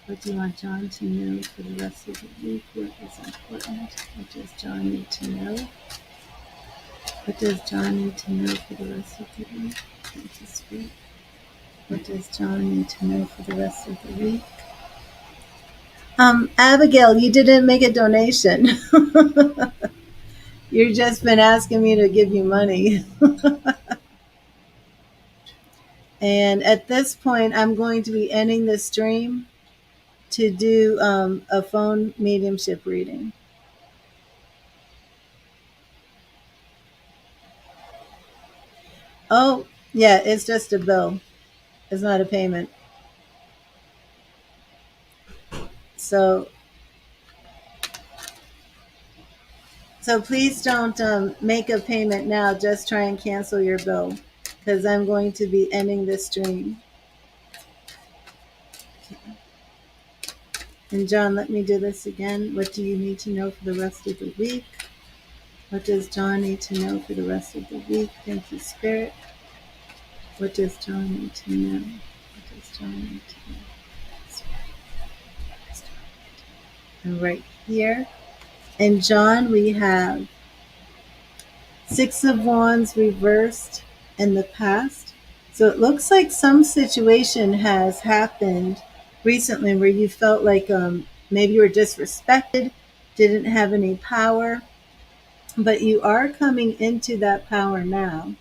Speaker 1: What do you want John to know for the rest of the week? What is important? What does John need to know? What does John need to know for the rest of the week? Thank you, Spirit. What does John need to know for the rest of the week? Abigail, you didn't make a donation. You've just been asking me to give you money. And at this point, I'm going to be ending the stream to do a phone mediumship reading. Oh, yeah, it's just a bill. It's not a payment. So, so please don't make a payment now. Just try and cancel your bill because I'm going to be ending this stream. And John, let me do this again. What do you need to know for the rest of the week? What does John need to know for the rest of the week? Thank you, Spirit. What does John need to know? What does John need to know? And right here. And John, we have Six of Wands reversed in the past. So it looks like some situation has happened recently where you felt like maybe you were disrespected, didn't have any power, but you are coming into that power now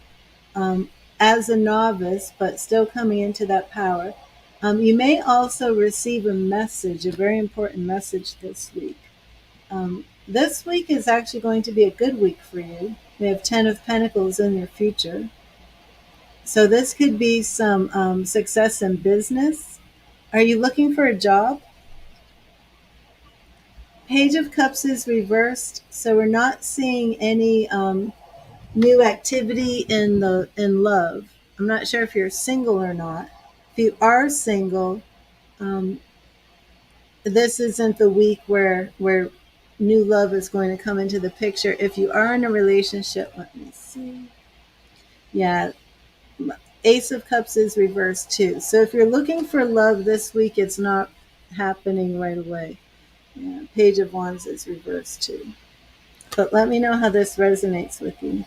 Speaker 1: as a novice, but still coming into that power. You may also receive a message, a very important message this week. This week is actually going to be a good week for you. We have 10 of Pentacles in your future. So this could be some success in business. Are you looking for a job? Page of Cups is reversed, so we're not seeing any new activity in love. I'm not sure if you're single or not. If you are single, um, this isn't the week where new love is going to come into the picture. If you are in a relationship, let me see. Yeah, Ace of Cups is reversed too. So if you're looking for love this week, it's not happening right away. Yeah, Page of Wands is reversed too. But let me know how this resonates with you.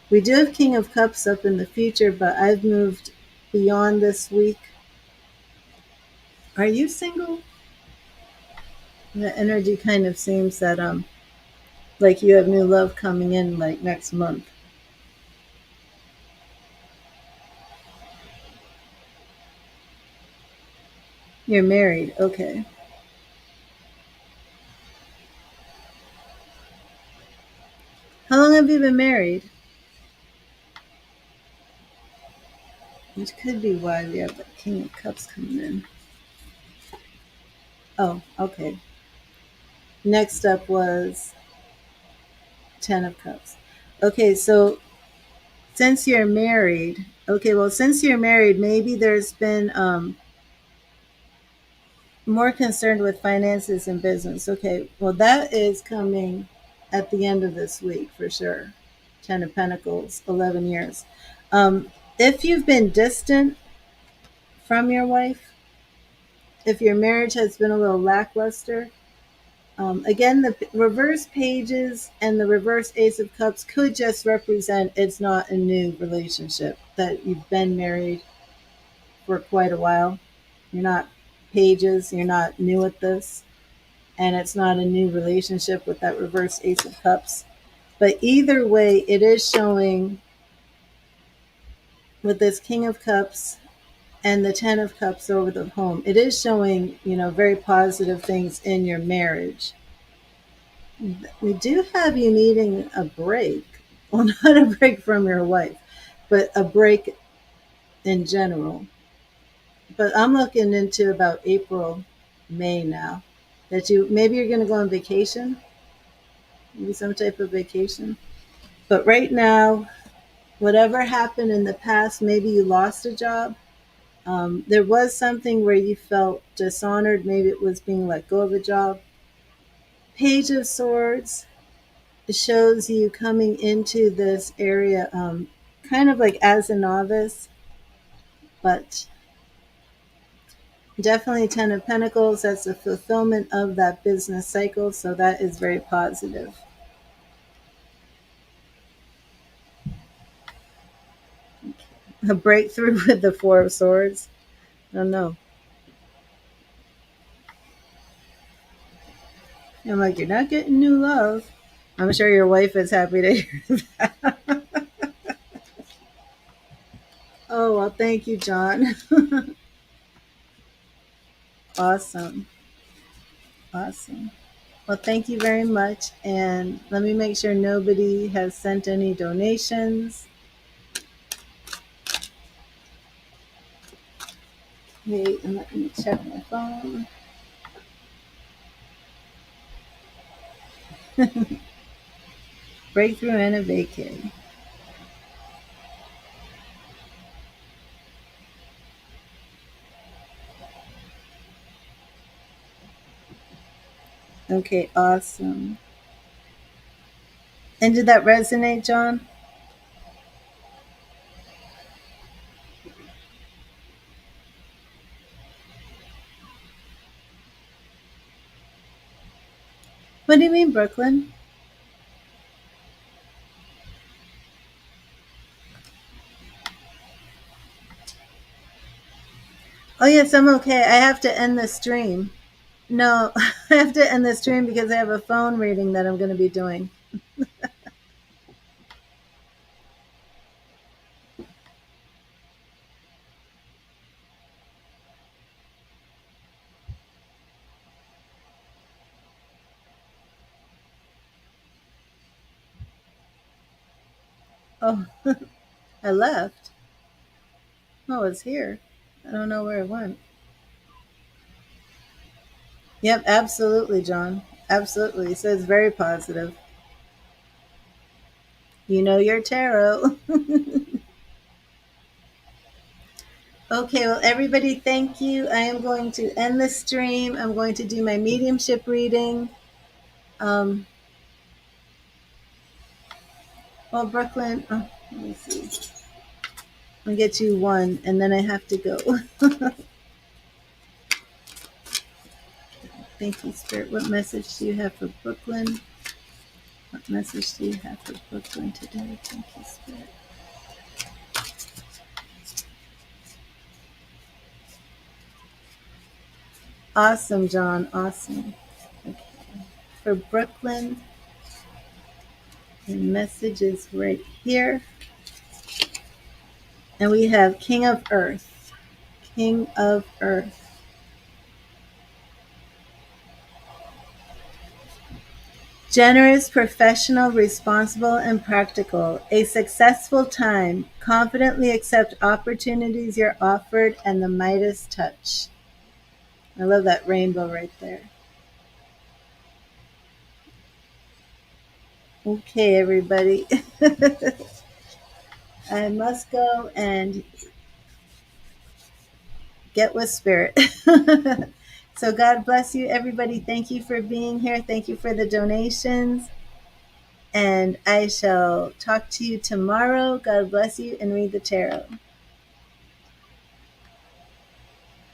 Speaker 1: We do have King of Cups up in the future, but I've moved beyond this week. Are you single? The energy kind of seems that like you have new love coming in like next month. You're married. Okay. How long have you been married? Which could be why we have the King of Cups coming in. Oh, okay. Next up was Ten of Cups. Okay, so since you're married, okay, well, since you're married, maybe there's been more concerned with finances and business. Okay, well, that is coming at the end of this week for sure. Ten of Pentacles, 11 years. If you've been distant from your wife, if your marriage has been a little lackluster, again, the reverse pages and the reverse Ace of Cups could just represent it's not a new relationship, that you've been married for quite a while. You're not pages, you're not new at this, and it's not a new relationship with that reverse Ace of Cups. But either way, it is showing with this King of Cups and the Ten of Cups over the home, it is showing, very positive things in your marriage. We do have you needing a break. Well, not a break from your wife, but a break in general. But I'm looking into about April, May now. That you maybe you're going to go on vacation, maybe some type of vacation. But right now, whatever happened in the past, maybe you lost a job. There was something where you felt dishonored. Maybe it was being let go of a job. Page of Swords shows you coming into this area kind of like as a novice, but definitely Ten of Pentacles. That's the fulfillment of that business cycle. So that is very positive. A breakthrough with the Four of Swords. I don't know. I'm like, you're not getting new love. I'm sure your wife is happy to hear that. Oh, well, thank you, John. Awesome. Awesome. Well, thank you very much. And let me make sure nobody has sent any donations. Wait, and let me check my phone. Breakthrough and a vacay. Okay, awesome. And did that resonate, John? What do you mean, Brooklyn? Oh, yes, I'm okay. I have to end the stream. No, I have to end the stream because I have a phone reading that I'm going to be doing. Oh, I left. Oh, it's here. I don't know where it went. Yep, absolutely, John. Absolutely. So it's very positive. You know your tarot. Okay, well, everybody, thank you. I am going to end the stream. I'm going to do my mediumship reading. Um, well, Brooklyn, oh, let me see. I'll get you one, and then I have to go. Thank you, Spirit. What message do you have for Brooklyn? What message do you have for Brooklyn today? Thank you, Spirit. Awesome, John. Awesome. Okay. For Brooklyn, the message is right here. And we have King of Earth. King of Earth. Generous, professional, responsible, and practical. A successful time. Confidently accept opportunities you're offered and the Midas touch. I love that rainbow right there. Okay, everybody. I must go and get with spirit. So God bless you, everybody. Thank you for being here. Thank you for the donations. And I shall talk to you tomorrow. God bless you and read the tarot.